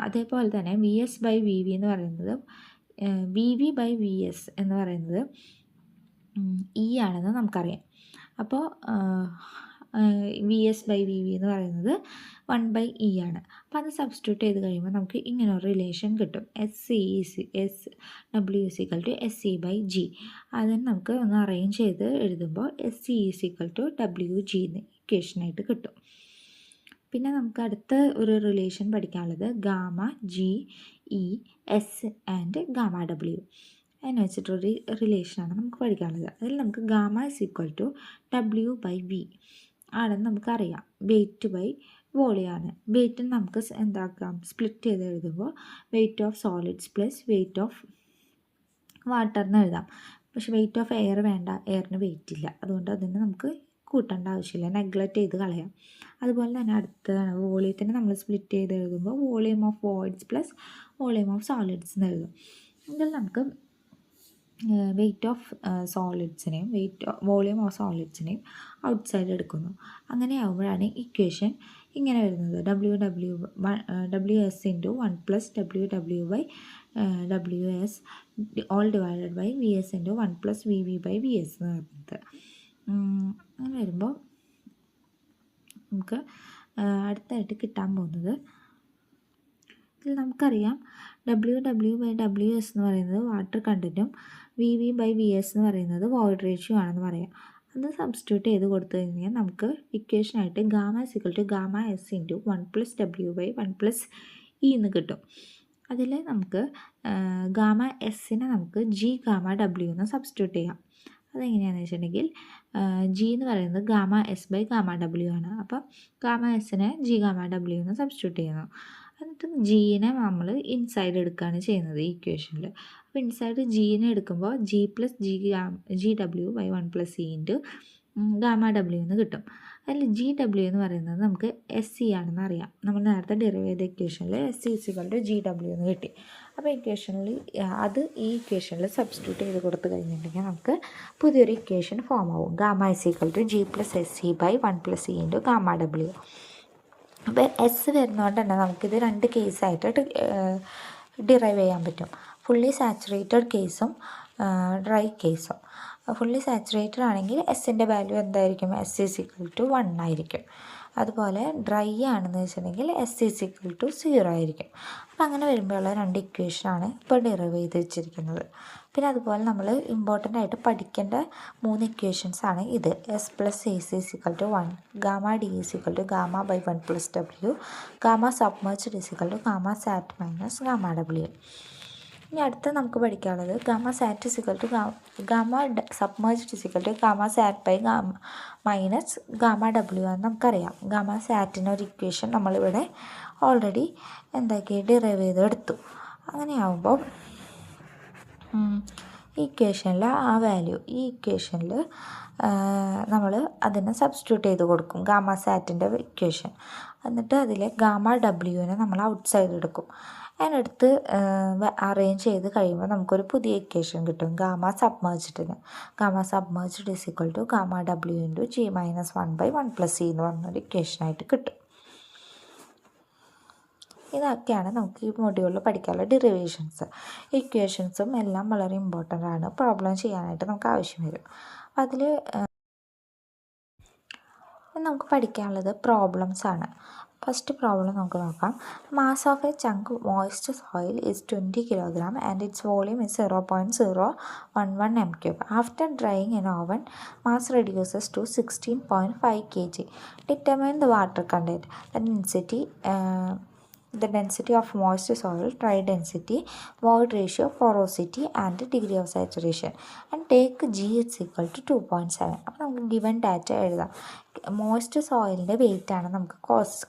അതേപോലെ തന്നെ VS/VV എന്ന് പറയുന്നത് VV/VS എന്ന് പറയുന്നത് E ആണെന്ന് നമുക്കറിയാം. അപ്പോൾ VS/VV എന്ന് പറയുന്നത് 1/E ആണ്. അപ്പോൾ അത് സബ്സ്റ്റിറ്റ്യൂട്ട് ചെയ്ത് കഴിയുമ്പോൾ നമുക്ക് ഇങ്ങനെ ഒരു റിലേഷൻ കിട്ടും. SW SE/G. അതിന് നമുക്ക് ഒന്ന് അറേഞ്ച് ചെയ്ത് എഴുതുമ്പോൾ SE WG എന്ന് ഇക്വേഷനായിട്ട് കിട്ടും. പിന്നെ നമുക്ക് അടുത്ത ഒരു റിലേഷൻ പഠിക്കാനുള്ളത് Γ/G/E/S ആൻഡ് Γ/W അതിന് വെച്ചിട്ടൊരു റിലേഷനാണ് നമുക്ക് പഠിക്കാനുള്ളത്. അതിൽ നമുക്ക് Γ W/V ആണെന്ന് നമുക്കറിയാം. വെയിറ്റ്/വോളിയാണ്. വെയിറ്റിന് നമുക്ക് എന്താക്കാം, സ്പ്ലിറ്റ് ചെയ്ത് എഴുതുമ്പോൾ wait of solids plus wait of water എന്ന് എഴുതാം. പക്ഷേ വെയിറ്റ് ഓഫ് എയർ വേണ്ട, എയറിന് വെയിറ്റ് ഇല്ല, അതുകൊണ്ട് അതിന് നമുക്ക് കൂട്ടേണ്ട ആവശ്യമില്ല, നെഗ്ലക്റ്റ് ചെയ്ത് കളയാം. അതുപോലെ തന്നെ അടുത്തതാണ് വോളിയത്തിന് നമ്മൾ സ്പ്ലിറ്റ് ചെയ്ത് എഴുതുമ്പോൾ volume of voids plus volume of solids എന്ന് എഴുതും. ഇതിൽ നമുക്ക് വെയിറ്റ് ഓഫ് സോളിഡ്സിനെയും വോളിയം ഓഫ് സോളിഡ്സിനെയും ഔട്ട്സൈഡ് എടുക്കുന്നു. അങ്ങനെ ആകുമ്പോഴാണ് ഇക്വേഷൻ ഇങ്ങനെ വരുന്നത് WS × 1 + WW/WS all divided by VS × 1 + VV/VS എന്ന് പറയുന്നത്. അങ്ങനെ വരുമ്പോൾ നമുക്ക് അടുത്തായിട്ട് കിട്ടാൻ പോകുന്നത്, ഇതിൽ നമുക്കറിയാം WW/WS എന്ന് പറയുന്നത് വാട്ടർ കണ്ടൻറ്റും VV/VS എന്ന് പറയുന്നത് വോയിഡ് റേഷ്യോ ആണെന്ന് പറയാം. അത് സബ്സ്റ്റിറ്റ്യൂട്ട് ചെയ്ത് കൊടുത്തു കഴിഞ്ഞാൽ നമുക്ക് ഇക്വേഷനായിട്ട് gamma is equal to gamma S into 1+W/1+E എന്ന് കിട്ടും. അതിൽ നമുക്ക് ഗാമ എസ്സിനെ നമുക്ക് ജി ഗാമ ഡബ്ല്യു എന്ന് സബ്സ്റ്റിറ്റ്യൂട്ട് ചെയ്യാം. അതെങ്ങനെയാണെന്ന് വെച്ചിട്ടുണ്ടെങ്കിൽ ജി എന്ന് പറയുന്നത് gamma S by gamma W ആണ്. അപ്പം ഗാമ എസ്സിനെ ജി ഗാമ ഡബ്ല്യു എന്ന് സബ്സ്റ്റിറ്റ്യൂട്ട് ചെയ്യുന്നു. എന്നിട്ട് ജീനെ നമ്മൾ ഇൻസൈഡ് എടുക്കുകയാണ് ചെയ്യുന്നത് ഈ ഇക്വേഷനിൽ. അപ്പോൾ ഇൻസൈഡ് ജീനെ എടുക്കുമ്പോൾ G plus G W by 1+E into gamma W എന്ന് കിട്ടും. അതിൽ ജി ഡബ്ല്യു എന്ന് പറയുന്നത് നമുക്ക് എസ് സി ആണെന്ന് അറിയാം. നമ്മൾ നേരത്തെ ഡെറിവ് ചെയ്ത ഇക്വേഷനിൽ S C is equal G W എന്ന് കിട്ടി. അപ്പോൾ ഇക്വേഷനിൽ ഈ ഇക്വേഷനിൽ സബ്സ്റ്റിറ്റ്യൂട്ട് ചെയ്ത് കൊടുത്തു കഴിഞ്ഞിട്ടുണ്ടെങ്കിൽ നമുക്ക് പുതിയൊരു ഇക്വേഷൻ ഫോം ആവും. Gamma is equal to G plus S C by 1+E into gamma W. അപ്പോൾ എസ് വരുന്നതുകൊണ്ട് തന്നെ നമുക്കിത് 2 കേസായിട്ട് ഡിറൈവ് ചെയ്യാൻ പറ്റും. ഫുള്ളി സാച്ചുറേറ്റഡ് കേസും ഡ്രൈ കേസും. ഫുള്ളി സാച്ചുറേറ്റഡ് ആണെങ്കിൽ എസിൻ്റെ വാല്യൂ എന്തായിരിക്കും? എസ് ഇസിക്കൽ ടു 1 ആയിരിക്കും. അതുപോലെ ഡ്രൈ ആണെന്ന് വെച്ചിട്ടുണ്ടെങ്കിൽ എസ് ഇസിക്കൽ ടു 0 ആയിരിക്കും. അപ്പം അങ്ങനെ വരുമ്പോഴുള്ള 2 ഇക്വേഷനാണ് ഇപ്പോൾ ഡിറൈവ് ചെയ്ത് വെച്ചിരിക്കുന്നത്. പിന്നെ അതുപോലെ നമ്മൾ ഇമ്പോർട്ടൻ്റ് ആയിട്ട് പഠിക്കേണ്ട 3 ഇക്വേഷൻസ് ആണ് ഇത്. S plus e C is equal to 1, gamma D is equal to gamma by 1+W, gamma submerged is equal to gamma sat minus gamma W. ഇനി അടുത്ത് നമുക്ക് പഠിക്കാനുള്ളത് gamma sat is equal to gamma submerged is equal to gamma sat by gamma minus gamma W ആണെന്ന് നമുക്കറിയാം. Gamma സാറ്റിന് ഒരു equation നമ്മളിവിടെ already derive ചെയ്ത് എടുത്തു. അങ്ങനെയാവുമ്പോൾ ഈ ഇക്വേഷനിൽ ആ വാല്യൂ ഈ ഇക്വേഷനിൽ നമ്മൾ അതിനെ സബ്സ്റ്റിറ്റ്യൂട്ട് ചെയ്ത് കൊടുക്കും, ഗാമ സാറ്റിൻ്റെ ഇക്വേഷൻ. എന്നിട്ട് അതിൽ ഗാമ ഡബ്ല്യുവിനെ നമ്മൾ ഔട്ട്സൈഡ് എടുക്കും. അതിനടുത്ത് അറേഞ്ച് ചെയ്ത് കഴിയുമ്പോൾ നമുക്കൊരു പുതിയ ഇക്വേഷൻ കിട്ടും ഗാമ സബ്മേർജ്ഡിന്. Gamma submerged is equal to gamma W into G minus 1/1+E എന്ന് പറഞ്ഞൊരു ഇക്വേഷനായിട്ട് കിട്ടും. ഇതൊക്കെയാണ് നമുക്ക് ഈ മൊഡ്യൂളിൽ പഠിക്കാനുള്ള ഡെറിവേഷൻസ്. ഇക്വേഷൻസും എല്ലാം വളരെ ഇമ്പോർട്ടൻ്റ് ആണ്. പ്രോബ്ലം ചെയ്യാനായിട്ട് നമുക്ക് ആവശ്യം വരും. അപ്പോൾ അതിൽ നമുക്ക് പഠിക്കാനുള്ളത് പ്രോബ്ലംസ് ആണ്. ഫസ്റ്റ് പ്രോബ്ലം നമുക്ക് നോക്കാം. Mass of a chunk moist soil is 20 kg and its volume is 0.011 m3. After drying in oven mass reduces to 16.5 kg. Determine the water content, the density of moist soil, dry density, void ratio, porosity and degree of saturation, and take G is equal to 2.7. അപ്പോൾ നമുക്ക് given data എഴുതാം. Moist സോയിലിൻ്റെ wait ആണ് നമുക്ക്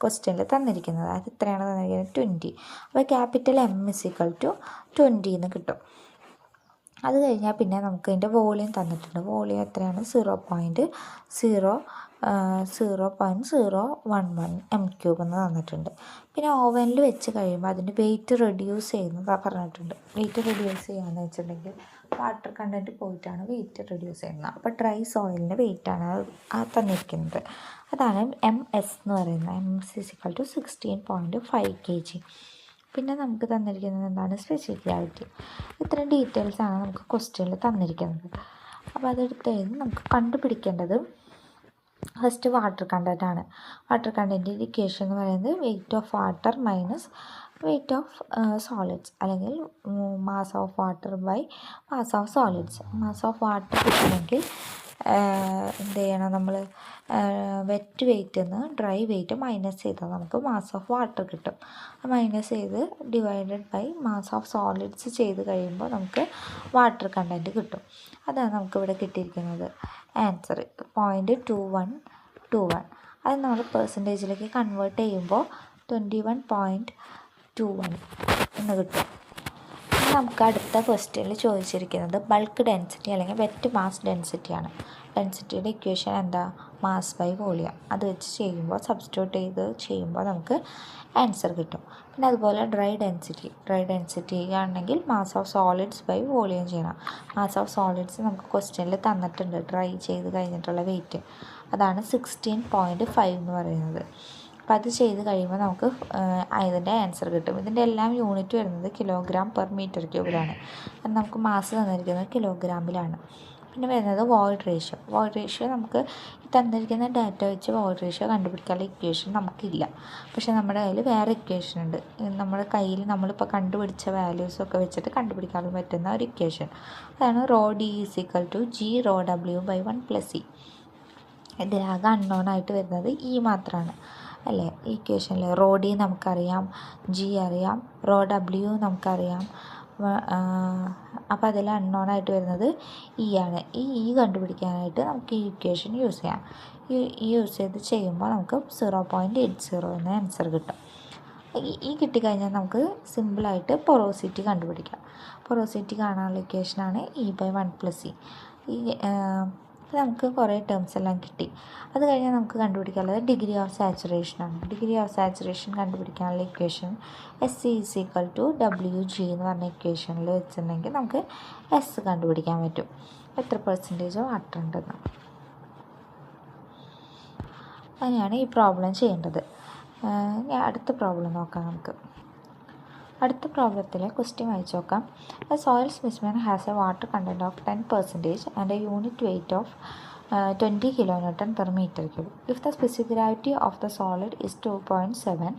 ക്വസ്റ്റ്യനിൽ തന്നിരിക്കുന്നത്. അത് എത്രയാണ് തന്നിരിക്കുന്നത്? 20. അപ്പോൾ capital M is equal to 20 എന്ന് കിട്ടും. അത് കഴിഞ്ഞാൽ പിന്നെ നമുക്ക് ഇതിൻ്റെ വോളിയം തന്നിട്ടുണ്ട്. വോളിയം എത്രയാണ്? 0.011 m³ എന്ന് തന്നിട്ടുണ്ട്. പിന്നെ ഓവനിൽ വെച്ച് കഴിയുമ്പോൾ അതിൻ്റെ വെയിറ്റ് റെഡ്യൂസ് ചെയ്യുന്നത് പറഞ്ഞിട്ടുണ്ട്. വെയിറ്റ് റെഡ്യൂസ് ചെയ്യാന്ന് വെച്ചിട്ടുണ്ടെങ്കിൽ വാട്ടർ കണ്ടൻറ്റ് പോയിട്ടാണ് വെയിറ്റ് റെഡ്യൂസ് ചെയ്യുന്നത്. അപ്പോൾ ഡ്രൈ സോയിലിൻ്റെ വെയിറ്റാണ് തന്നിരിക്കുന്നത്. അതാണ് MS എന്ന് പറയുന്നത്. MS is equal to 16.5 kg. പിന്നെ നമുക്ക് തന്നിരിക്കുന്നത് എന്താണ്? Specific gravity. ഇത്രയും ഡീറ്റെയിൽസാണ് നമുക്ക് ക്വസ്റ്റ്യനിൽ തന്നിരിക്കുന്നത്. അപ്പോൾ അതെടുത്ത് നമുക്ക് കണ്ടുപിടിക്കേണ്ടത് ഫസ്റ്റ് വാട്ടർ കണ്ടൻ്റ് ആണ്. വാട്ടർ കണ്ടൻറ്റിൻ്റെ ഇക്വേഷൻ എന്ന് പറയുന്നത് weight of water minus weight of solids, അല്ലെങ്കിൽ mass of water by mass of solids. Mass of water കിട്ടണമെങ്കിൽ എന്ത് ചെയ്യണം? നമ്മൾ വെറ്റ് വെയിറ്റ് നിന്ന് ഡ്രൈ വെയിറ്റ് മൈനസ് ചെയ്താൽ നമുക്ക് മാസ് ഓഫ് വാട്ടർ കിട്ടും. മൈനസ് ചെയ്ത് divided by mass of solids ചെയ്ത് കഴിയുമ്പോൾ നമുക്ക് വാട്ടർ കണ്ടൻറ്റ് കിട്ടും. അതാണ് നമുക്കിവിടെ കിട്ടിയിരിക്കുന്നത് ആൻസർ 0.2121. അത് നമ്മൾ പെർസെൻറ്റേജിലേക്ക് കൺവേർട്ട് ചെയ്യുമ്പോൾ 21.21 എന്ന് കിട്ടും. നമുക്ക് അടുത്ത ക്വസ്റ്റ്യനിൽ ചോദിച്ചിരിക്കുന്നത് ബൾക്ക് ഡെൻസിറ്റി അല്ലെങ്കിൽ വെറ്റ് മാസ് ഡെൻസിറ്റിയാണ്. ഡെൻസിറ്റിയുടെ ഇക്വേഷൻ എന്താ? Mass by volume. അത് വെച്ച് ചെയ്യുമ്പോൾ സബ്സ്റ്റിറ്റ്യൂട്ട് ചെയ്ത് ചെയ്യുമ്പോൾ നമുക്ക് ആൻസർ കിട്ടും. പിന്നെ അതുപോലെ ഡ്രൈ ഡെൻസിറ്റി ആണെങ്കിൽ mass of solids by volume ചെയ്യണം. മാസ് ഓഫ് സോളിഡ്സ് നമുക്ക് ക്വസ്റ്റ്യനിൽ തന്നിട്ടുണ്ട്. ഡ്രൈ ചെയ്ത് കഴിഞ്ഞിട്ടുള്ള വെയിറ്റ് അതാണ് 16.5 എന്ന് പറയുന്നത്. അപ്പോൾ അത് ചെയ്ത് കഴിയുമ്പോൾ നമുക്ക് ഇതിൻ്റെ ആൻസർ കിട്ടും. ഇതിൻ്റെ എല്ലാം യൂണിറ്റ് വരുന്നത് kg/m³. നമുക്ക് മാസ് തന്നിരിക്കുന്നത് കിലോഗ്രാമിലാണ്. പിന്നെ വരുന്നത് വോയിഡ് റേഷ്യോ നമുക്ക് തന്നിരിക്കുന്ന ഡാറ്റ വെച്ച് വോയിഡ് റേഷ്യോ കണ്ടുപിടിക്കാനുള്ള ഇക്വേഷൻ നമുക്കില്ല. പക്ഷേ നമ്മുടെ കയ്യിൽ വേറെ ഇക്വേഷൻ ഉണ്ട്. നമ്മുടെ കയ്യിൽ നമ്മളിപ്പോൾ കണ്ടുപിടിച്ച വാല്യൂസൊക്കെ വെച്ചിട്ട് കണ്ടുപിടിക്കാൻ പറ്റുന്ന ഒരു ഇക്വേഷൻ. അതാണ് rho D = G ρ W / 1 + E. ഇതിലാകെ അൺനോൺ ആയിട്ട് വരുന്നത് ഇ മാത്രമാണ് അല്ലേ. ഈ ഇക്വേഷനിൽ റോ ഡി നമുക്കറിയാം, ജി അറിയാം, റോ ഡബ്ല്യു നമുക്കറിയാം. അപ്പോൾ അതിൽ അൺനോൺ ആയിട്ട് വരുന്നത് ഇ ആണ്. ഈ കണ്ടുപിടിക്കാനായിട്ട് നമുക്ക് ഈ ഇക്വേഷൻ യൂസ് ചെയ്യാം. ഈ യൂസ് ചെയ്ത് ചെയ്യുമ്പോൾ നമുക്ക് 0.80 എന്ന ആൻസർ കിട്ടും. ഈ കിട്ടിക്കഴിഞ്ഞാൽ നമുക്ക് സിമ്പിളായിട്ട് പൊറോസിറ്റി കണ്ടുപിടിക്കാം. പൊറോസിറ്റി കാണാനുള്ള ഇക്വേഷനാണ് E/1 + E. നമുക്ക് കുറേ ടേംസ് എല്ലാം കിട്ടി. അത് കഴിഞ്ഞാൽ നമുക്ക് കണ്ടുപിടിക്കാനുള്ളത് ഡിഗ്രി ഓഫ് സാച്ചുറേഷനാണ്. ഡിഗ്രി ഓഫ് സാച്ചുറേഷൻ കണ്ടുപിടിക്കാനുള്ള ഇക്വേഷൻ SC = WG എന്ന് പറഞ്ഞ ഇക്വേഷനിൽ വെച്ചിട്ടുണ്ടെങ്കിൽ നമുക്ക് എസ് കണ്ടുപിടിക്കാൻ പറ്റും, എത്ര % വാട്ടർ ഉണ്ടെന്ന്. അങ്ങനെയാണ് ഈ പ്രോബ്ലം ചെയ്യേണ്ടത്. ഇനി അടുത്ത പ്രോബ്ലം നോക്കാം നമുക്ക്. അടുത്ത പ്രോബ്ലത്തിൽ ക്വസ്റ്റ്യൻ വായിച്ച് നോക്കാം. A soil specimen has a water content of 10% and a unit weight of 20 kN/m³. If the specific gravity of the solid is 2.7,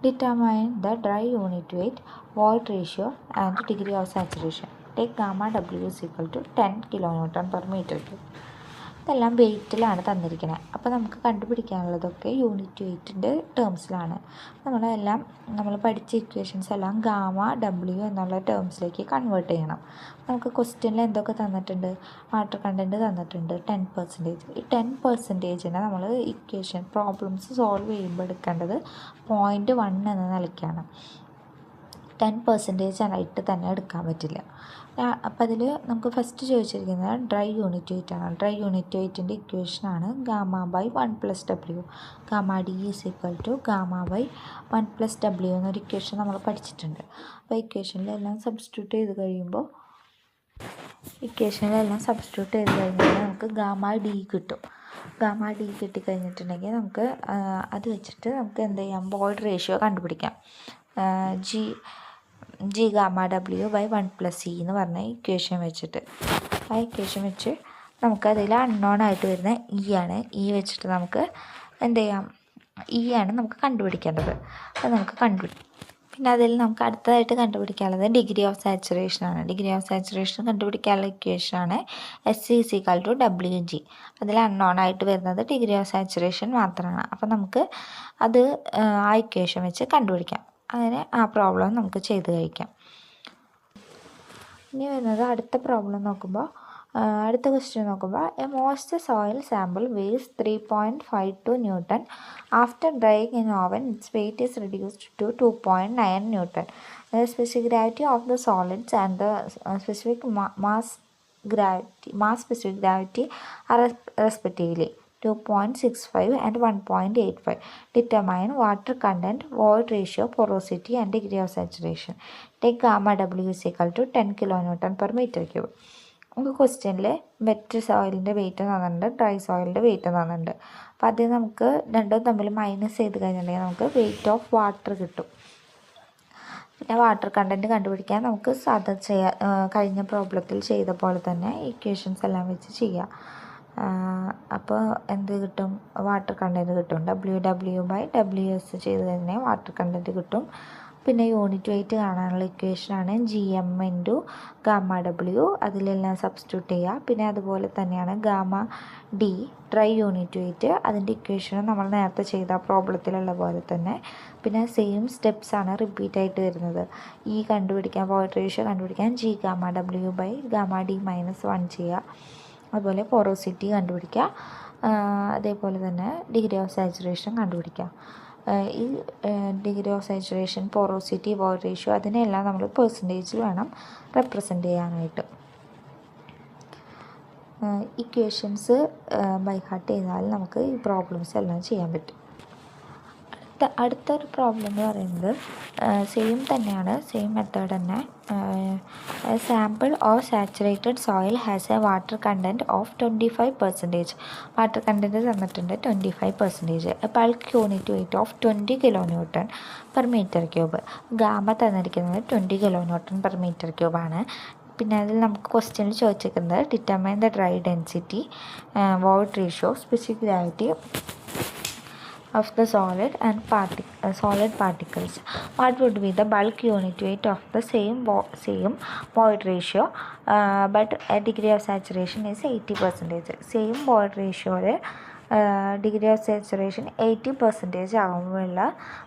determine the dry unit weight, void ratio and degree of saturation. Take gamma W = 10 kN/m³. ഇതെല്ലാം വെയ്റ്റിലാണ് തന്നിരിക്കുന്നത്. അപ്പോൾ നമുക്ക് കണ്ടുപിടിക്കാനുള്ളതൊക്കെ unit വെയ്റ്റിൻ്റെ ടേംസിലാണ്. നമ്മൾ പഠിച്ച equations എല്ലാം gamma W എന്നുള്ള ടേംസിലേക്ക് convert ചെയ്യണം. നമുക്ക് ക്വസ്റ്റ്യനിൽ എന്തൊക്കെ തന്നിട്ടുണ്ട്? വാട്ടർ കണ്ടൻറ്റ് തന്നിട്ടുണ്ട് 10%. ഈ 10%നെ നമ്മൾ ഇക്വേഷൻ പ്രോബ്ലംസ് സോൾവ് ചെയ്യുമ്പോൾ എടുക്കേണ്ടത് 0.1 എന്ന നിലയ്ക്കാണ്. 10% ആയിട്ട് തന്നെ എടുക്കാൻ പറ്റില്ല. അപ്പോൾ അതിൽ നമുക്ക് ഫസ്റ്റ് ചോദിച്ചിരിക്കുന്നത് ഡ്രൈ യൂണിറ്റ് വെയ്റ്റ് ആണ്. ഡ്രൈ യൂണിറ്റ് വെയ്റ്റിൻ്റെ ഇക്വേഷനാണ് γ/1 + W. γ D = γ/1 + W എന്നൊരു ഇക്വേഷൻ നമ്മൾ പഠിച്ചിട്ടുണ്ട്. അപ്പോൾ ഇക്വേഷനിലെല്ലാം സബ്സ്റ്റിറ്റ്യൂട്ട് ചെയ്ത് കഴിയുമ്പോൾ നമുക്ക് ഗാമ D കിട്ടും. ഗാമ D കിട്ടിക്കഴിഞ്ഞിട്ടുണ്ടെങ്കിൽ നമുക്ക് അത് വെച്ചിട്ട് നമുക്ക് എന്ത് ചെയ്യാം? വോയിഡ് റേഷ്യോ കണ്ടുപിടിക്കാം. G γ W / 1 + E എന്ന് പറഞ്ഞ ഇക്വേഷൻ വെച്ചിട്ട്, ആ ഇക്വേഷൻ വെച്ച് നമുക്കതിൽ അൺനോൺ ആയിട്ട് വരുന്ന ആണ്. വെച്ചിട്ട് നമുക്ക് എന്ത് ചെയ്യാം? ആണ് നമുക്ക് കണ്ടുപിടിക്കേണ്ടത്. അത് നമുക്ക് പിന്നെ അതിൽ നമുക്ക് അടുത്തതായിട്ട് കണ്ടുപിടിക്കാനുള്ളത് ഡിഗ്രി ഓഫ് സാച്ചുറേഷനാണ്. ഡിഗ്രി ഓഫ് സാച്ചുറേഷൻ കണ്ടുപിടിക്കാനുള്ള ഇക്വേഷനാണ് SC = WG. അതിൽ അൺനോൺ ആയിട്ട് വരുന്നത് ഡിഗ്രി ഓഫ് സാച്ചുറേഷൻ മാത്രമാണ്. അപ്പോൾ നമുക്ക് അത് ആ ഇക്വേഷൻ വെച്ച് കണ്ടുപിടിക്കാം. അങ്ങനെ ആ പ്രോബ്ലം നമുക്ക് ചെയ്ത് കഴിക്കാം. ഇനി വരുന്നത് അടുത്ത പ്രോബ്ലം നോക്കുമ്പോൾ, അടുത്ത ക്വസ്റ്റ്യൻ നോക്കുമ്പോൾ, a moist soil sample weighs 3.52 Newton. After drying in oven its weight is reduced to 2.9 Newton. The specific gravity of the solids and the specific mass specific gravity are respectively 2.65 and 1.85. Determine water content, void ratio, porosity and degree of saturation. Take gamma W = 10 kN/m³. നമുക്ക് ക്വസ്റ്റ്യനിൽ wet സോയിലിൻ്റെ wait തന്നിട്ടുണ്ട്, dry സോയിലിൻ്റെ wait തന്നിട്ടുണ്ട്. അപ്പോൾ അത് നമുക്ക് രണ്ടും തമ്മിൽ minus ചെയ്ത് കഴിഞ്ഞിട്ടുണ്ടെങ്കിൽ നമുക്ക് വെയിറ്റ് ഓഫ് വാട്ടർ കിട്ടും. പിന്നെ വാട്ടർ കണ്ടൻറ്റ് കണ്ടുപിടിക്കാൻ നമുക്ക് കഴിഞ്ഞ പ്രോബ്ലത്തിൽ ചെയ്ത പോലെ തന്നെ ഇക്വേഷൻസ് എല്ലാം വെച്ച് ചെയ്യാം. അപ്പോൾ എന്ത് കിട്ടും? വാട്ടർ കണ്ടൻറ്റ് കിട്ടും. WW/WS ചെയ്ത് കഴിഞ്ഞാൽ വാട്ടർ കണ്ടൻറ്റ് കിട്ടും. പിന്നെ യൂണിറ്റ് വെയ്റ്റ് കാണാനുള്ള ഇക്വേഷനാണ് GM × ഗാമ W. അതിലെല്ലാം സബ്സ്റ്റിറ്റ്യൂട്ട് ചെയ്യുക. പിന്നെ അതുപോലെ തന്നെയാണ് gamma D dry unit weight. അതിൻ്റെ ഇക്വേഷനും നമ്മൾ നേരത്തെ ചെയ്ത പ്രോബ്ലത്തിലുള്ള പോലെ തന്നെ. പിന്നെ സെയിം സ്റ്റെപ്സാണ് റിപ്പീറ്റ് ആയിട്ട് വരുന്നത്. കണ്ടുപിടിക്കാൻ, വോയിഡ് റേഷ്യോ കണ്ടുപിടിക്കാൻ G γ W/γ D - 1 ചെയ്യുക. അതുപോലെ പോറോസിറ്റി കണ്ടുപിടിക്കുക. അതേപോലെ തന്നെ ഡിഗ്രി ഓഫ് സാച്ചുറേഷൻ കണ്ടുപിടിക്കുക. ഈ degree of saturation, porosity, void ratio അതിനെല്ലാം നമ്മൾ പെർസെൻറ്റേജിൽ വേണം റെപ്രസെൻ്റ് ചെയ്യാനായിട്ട്. ഇക്വേഷൻസ് ബൈ ഹാർട്ട് ചെയ്താൽ നമുക്ക് ഈ പ്രോബ്ലംസ് എല്ലാം ചെയ്യാൻ പറ്റും. അടുത്തൊരു പ്രോബ്ലം എന്ന് പറയുന്നത് സെയിം തന്നെയാണ്, സെയിം മെത്തേഡ് തന്നെ. Sample of saturated soil has a water content of 25%. Water content തന്നിട്ടുണ്ട് 25%. A bulk unit weight of 20 kN/m³. Gamma തന്നിരിക്കുന്നത് 20 kN/m³ ആണ്. പിന്നെ അതിൽ നമുക്ക് ക്വസ്റ്റ്യനിൽ ചോദിച്ചിരിക്കുന്നത് determine the dry density, void ratio, specific gravity of the solid particles. What would be the bulk unit weight of the same void ratio, but a degree of saturation is 80%. Same void ratio degree of saturation 80% ആകുമ്പോഴുള്ള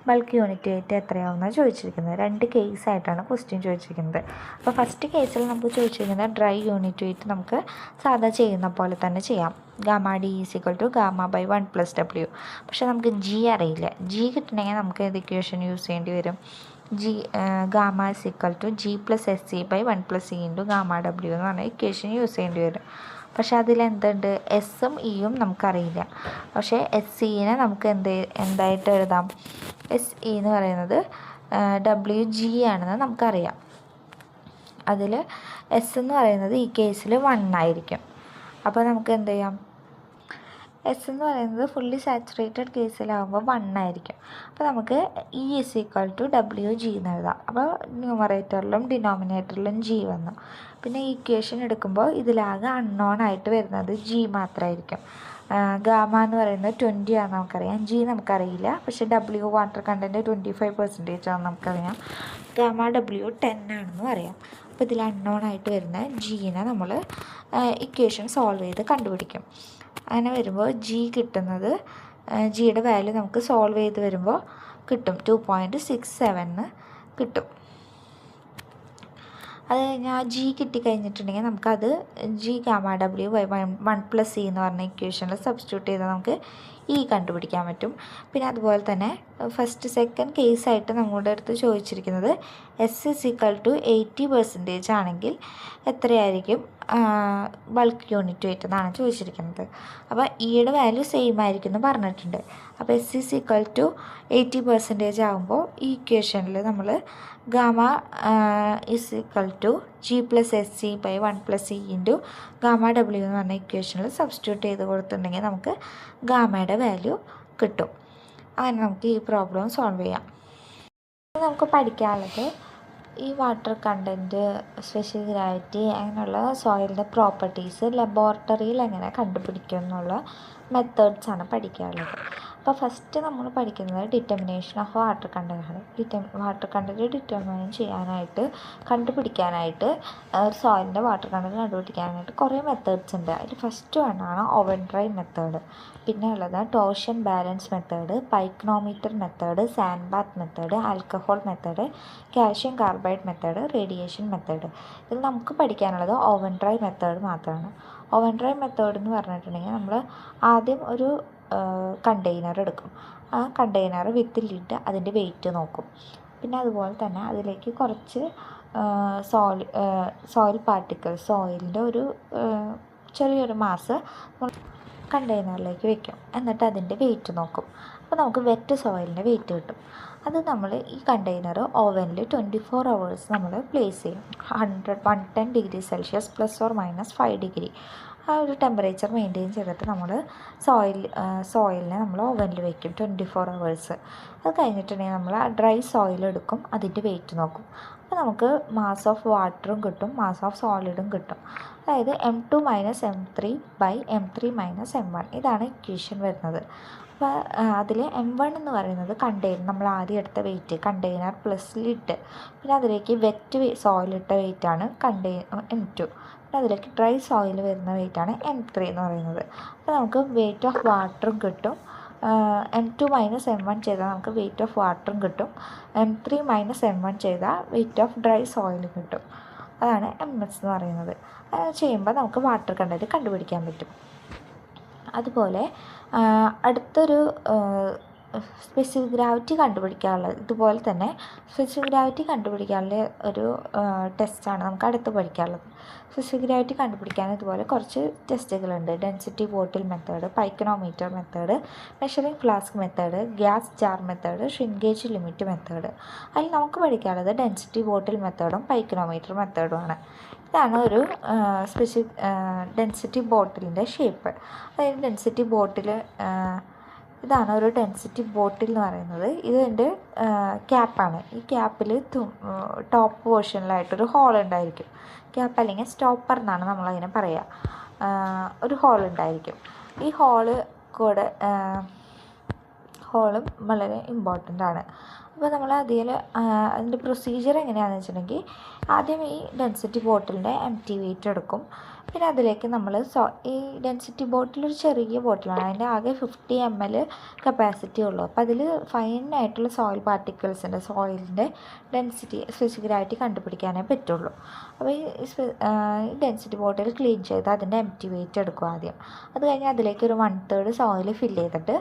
bulk unit weight എത്രയാവുമെന്നാണ് ചോദിച്ചിരിക്കുന്നത്. 2 കേസായിട്ടാണ് question ചോദിച്ചിരിക്കുന്നത്. അപ്പോൾ first കേസിൽ നമുക്ക് ചോദിച്ചിരിക്കുന്നത് dry unit wait നമുക്ക് സാധാ ചെയ്യുന്ന പോലെ തന്നെ ചെയ്യാം. Gamma D is equal to gamma by 1+W. പക്ഷേ നമുക്ക് ജി അറിയില്ല. ജി കിട്ടണമെങ്കിൽ നമുക്ക് ഏത് ഇക്വേഷൻ യൂസ് ചെയ്യേണ്ടി വരും? Gamma is equal to G+SC by 1+E into gamma W എന്ന് പറഞ്ഞ ഇക്വേഷൻ യൂസ് ചെയ്യേണ്ടി വരും. പക്ഷേ അതിലെന്തുണ്ട്? എസ്സും ഇയും നമുക്കറിയില്ല. പക്ഷേ SCനെ നമുക്ക് എന്തായിട്ട് എഴുതാം? SE എന്ന് പറയുന്നത് WG ആണെന്ന് നമുക്കറിയാം. അതിൽ S എന്ന് പറയുന്നത് ഈ കേസിൽ 1 ആയിരിക്കും. അപ്പോൾ നമുക്ക് എന്ത് ചെയ്യാം? S എന്ന് പറയുന്നത് ഫുള്ളി സാച്ചുറേറ്റഡ് കേസിലാകുമ്പോൾ 1 ആയിരിക്കും. അപ്പോൾ നമുക്ക് E = WG എന്ന് എഴുതാം. അപ്പോൾ ന്യൂമറേറ്ററിലും ഡിനോമിനേറ്ററിലും G വന്നു. പിന്നെ ഈ ഇക്വേഷൻ എടുക്കുമ്പോൾ ഇതിലാകെ അൺനോൺ ആയിട്ട് വരുന്നത് G മാത്രമായിരിക്കും. ഗാമ എന്ന് പറയുന്നത് 20 ആണെന്ന് നമുക്കറിയാം. G നമുക്കറിയില്ല. പക്ഷേ W വാട്ടർ കണ്ടൻറ്റ് 25% ആണെന്ന് നമുക്കറിയാം. ഗാമ W 10 ആണെന്നും അറിയാം. അപ്പോൾ ഇതിൽ അൺനോൺ ആയിട്ട് വരുന്ന ജീനെ നമ്മൾ ഇക്വേഷൻ സോൾവ് ചെയ്ത് കണ്ടുപിടിക്കും. അങ്ങനെ വരുമ്പോൾ G കിട്ടുന്നത്, ജിയുടെ വാല്യൂ നമുക്ക് സോൾവ് ചെയ്ത് വരുമ്പോൾ കിട്ടും 2.67 കിട്ടും. അത് കഴിഞ്ഞാൽ G കിട്ടിക്കഴിഞ്ഞിട്ടുണ്ടെങ്കിൽ നമുക്കത് G gamma W by 1+E എന്ന് പറഞ്ഞ ഇക്വേഷനിൽ സബ്സ്റ്റിറ്റ്യൂട്ട് ചെയ്താൽ നമുക്ക് E കണ്ടുപിടിക്കാൻ പറ്റും. പിന്നെ അതുപോലെ തന്നെ സെക്കൻഡ് കേസായിട്ട് നമ്മുടെ അടുത്ത് ചോദിച്ചിരിക്കുന്നത് S = 80% ആണെങ്കിൽ എത്രയായിരിക്കും ബൾക്ക് യൂണിറ്റ് വെയിറ്റ് എന്നാണ് ചോദിച്ചിരിക്കുന്നത്. അപ്പോൾ ഇയുടെ വാല്യൂ സെയിം ആയിരിക്കും എന്ന് പറഞ്ഞിട്ടുണ്ട്. അപ്പോൾ S = 80% ആകുമ്പോൾ ഈ ഇക്വേഷനിൽ നമ്മൾ gamma = G+SC by 1+E into gamma W എന്ന് പറഞ്ഞ ഇക്വേഷനിൽ സബ്സ്റ്റിറ്റ്യൂട്ട് ചെയ്ത് കൊടുത്തിട്ടുണ്ടെങ്കിൽ നമുക്ക് ഗാമയുടെ വാല്യൂ കിട്ടും. അങ്ങനെ നമുക്ക് ഈ പ്രോബ്ലം സോൾവ് ചെയ്യാം. നമുക്ക് പഠിക്കാനുള്ളത് ഈ വാട്ടർ കണ്ടൻറ്റ്, സ്പെഷ്യൽ ഗ്രാവിറ്റി, അങ്ങനെയുള്ള സോയിലിൻ്റെ പ്രോപ്പർട്ടീസ് ലബോറട്ടറിയിൽ എങ്ങനെ കണ്ടുപിടിക്കും എന്നുള്ള മെത്തേഡ്സാണ് പഠിക്കാനുള്ളത്. അപ്പോൾ ഫസ്റ്റ് നമ്മൾ പഠിക്കുന്നത് ഡിറ്റർമിനേഷൻ ഓഫ് വാട്ടർ കണ്ടൻറ്റാണ്. വാട്ടർ കണ്ടൻറ്റ് ഡിറ്റർമൈൻ ചെയ്യാനായിട്ട്, കണ്ടുപിടിക്കാനായിട്ട്, സോയിലിൻ്റെ വാട്ടർ കണ്ടൻറ്റ് കണ്ടുപിടിക്കാനായിട്ട് കുറേ മെത്തേഡ്സ് ഉണ്ട്. അതിൽ ഫസ്റ്റ് വണ്ണാണ് ഓവൻ ഡ്രൈ മെത്തേഡ്. പിന്നെ ഉള്ളത് torsion balance method, pycnometer method, sand bath method, alcohol method, calcium carbide method, radiation method. ഇതിൽ നമുക്ക് പഠിക്കാനുള്ളത് ഓവൻ ഡ്രൈ മെത്തേഡ് മാത്രമാണ്. ഓവൻ ഡ്രൈ മെത്തേഡ് എന്ന് പറഞ്ഞിട്ടുണ്ടെങ്കിൽ നമ്മൾ ആദ്യം ഒരു കണ്ടെയ്നർ എടുക്കും. ആ കണ്ടെയ്നർ വിത്ത് ലിഡ് അതിൻ്റെ വെയിറ്റ് നോക്കും. പിന്നെ അതുപോലെ തന്നെ അതിലേക്ക് കുറച്ച് സോയിൽ പാർട്ടിക്കിൾസ്, സോയിലിൻ്റെ ഒരു ചെറിയൊരു മാസ് കണ്ടെയ്നറിലേക്ക് വെക്കും. എന്നിട്ട് അതിൻ്റെ വെയിറ്റ് നോക്കും. അപ്പോൾ നമുക്ക് വെറ്റ് സോയിലിൻ്റെ വെയിറ്റ് കിട്ടും. അത് നമ്മൾ ഈ കണ്ടെയ്നർ ഓവനിൽ 24 hours നമ്മൾ പ്ലേസ് ചെയ്യും. 110 ഡിഗ്രി സെൽഷ്യസ് ±5 ഡിഗ്രി ആ ഒരു ടെമ്പറേച്ചർ മെയിൻറ്റെയിൻ ചെയ്തിട്ട് നമ്മൾ സോയിലിനെ നമ്മൾ ഓവനിൽ വയ്ക്കും 24 hours. അത് കഴിഞ്ഞിട്ടുണ്ടെങ്കിൽ നമ്മൾ ഡ്രൈ സോയിൽ എടുക്കും, അതിൻ്റെ വെയിറ്റ് നോക്കും. അപ്പോൾ നമുക്ക് മാസ് ഓഫ് വാട്ടറും കിട്ടും, മാസ് ഓഫ് സോളിഡും കിട്ടും. അതായത് M2 - M3 by M3 - M1 ഇതാണ് ഇക്വേഷൻ വരുന്നത്. അപ്പോൾ അതിൽ M1 എന്ന് പറയുന്നത് കണ്ടെയ്നർ, നമ്മൾ ആദ്യം എടുത്ത വെയിറ്റ്, കണ്ടെയ്നർ പ്ലസ് ലിഡ്. പിന്നെ അതിലേക്ക് വെറ്റ് സോയിലിട്ട വെയിറ്റാണ് M2. പിന്നെ അതിലേക്ക് ഡ്രൈ സോയിൽ വരുന്ന വെയിറ്റാണ് M3 എന്ന് പറയുന്നത്. അപ്പോൾ നമുക്ക് വെയിറ്റ് ഓഫ് വാട്ടറും കിട്ടും. M2 - M1 ചെയ്താൽ നമുക്ക് വെയിറ്റ് ഓഫ് വാട്ടറും കിട്ടും. M3 - M1 ചെയ്താൽ വെയിറ്റ് ഓഫ് ഡ്രൈ സോയിലും കിട്ടും. അതാണ് MS എന്ന് പറയുന്നത്. ചെയ്യുമ്പോൾ നമുക്ക് വാട്ടർ കണ്ടൻറ്റ് കണ്ടുപിടിക്കാൻ പറ്റും. അതുപോലെ അടുത്തൊരു സ്പെസിഫിക് ഗ്രാവിറ്റി കണ്ടുപിടിക്കാനുള്ള, ഇതുപോലെ തന്നെ സ്പെസിഫിക് ഗ്രാവിറ്റി കണ്ടുപിടിക്കാനുള്ള ഒരു ടെസ്റ്റാണ് നമുക്ക് അടുത്ത് പഠിക്കാനുള്ളത്. സ്പെസിഫിക് ഗ്രാവിറ്റി കണ്ടുപിടിക്കാൻ ഇതുപോലെ കുറച്ച് ടെസ്റ്റുകളുണ്ട്. Density bottle method, pycnometer method, measuring flask method, gas jar method, shrinkage limit method. അതിൽ നമുക്ക് പഠിക്കാനുള്ളത് ഡെൻസിറ്റി ബോട്ടിൽ മെത്തേഡും പൈക്കനോമീറ്റർ മെത്തേഡുമാണ്. ഇതാണ് ഒരു ഡെൻസിറ്റി ബോട്ടിലിൻ്റെ ഷേപ്പ്. അതായത് ഡെൻസിറ്റി ബോട്ടിൽ ഇതാണ് ഒരു ഡെൻസിറ്റി ബോട്ടിൽ എന്ന് പറയുന്നത്. ഇതിൻ്റെ ക്യാപ്പാണ്. ഈ ക്യാപ്പിൽ ടോപ്പ് പോർഷനിലായിട്ടൊരു ഹോൾ ഉണ്ടായിരിക്കും. ക്യാപ്പ് അല്ലെങ്കിൽ സ്റ്റോപ്പർ എന്നാണ് നമ്മളതിനെ പറയുക. ഒരു ഹോൾ ഉണ്ടായിരിക്കും. ഈ ഹോളും വളരെ ഇമ്പോർട്ടൻ്റ് ആണ്. അപ്പോൾ നമ്മൾ അതിൻ്റെ പ്രൊസീജിയർ എങ്ങനെയാണെന്ന് വെച്ചിട്ടുണ്ടെങ്കിൽ, ആദ്യം ഈ ഡെൻസിറ്റി ബോട്ടിലിൻ്റെ എംപ്റ്റി വെയിറ്റ് എടുക്കും. പിന്നെ അതിലേക്ക് നമ്മൾ ഈ ഡെൻസിറ്റി ബോട്ടിൽ ഒരു ചെറിയ ബോട്ടിലാണ്. അതിൻ്റെ ആകെ 50 ml കപ്പാസിറ്റി ഉള്ളൂ. അപ്പോൾ അതിൽ ഫൈനായിട്ടുള്ള സോയിൽ പാർട്ടിക്കിൾസിൻ്റെ സോയിലിൻ്റെ ഡെൻസിറ്റി സ്പെസിഫിക് ഗ്രാവിറ്റി കണ്ടുപിടിക്കാനേ പറ്റുള്ളൂ. അപ്പോൾ ഈ ഡെൻസിറ്റി ബോട്ടിൽ ക്ലീൻ ചെയ്ത് അതിൻ്റെ എംപ്റ്റി വെയിറ്റ് എടുക്കും ആദ്യം. അത് കഴിഞ്ഞ് അതിലേക്ക് ഒരു 1/3 സോയിൽ ഫില്ല് ചെയ്തിട്ട്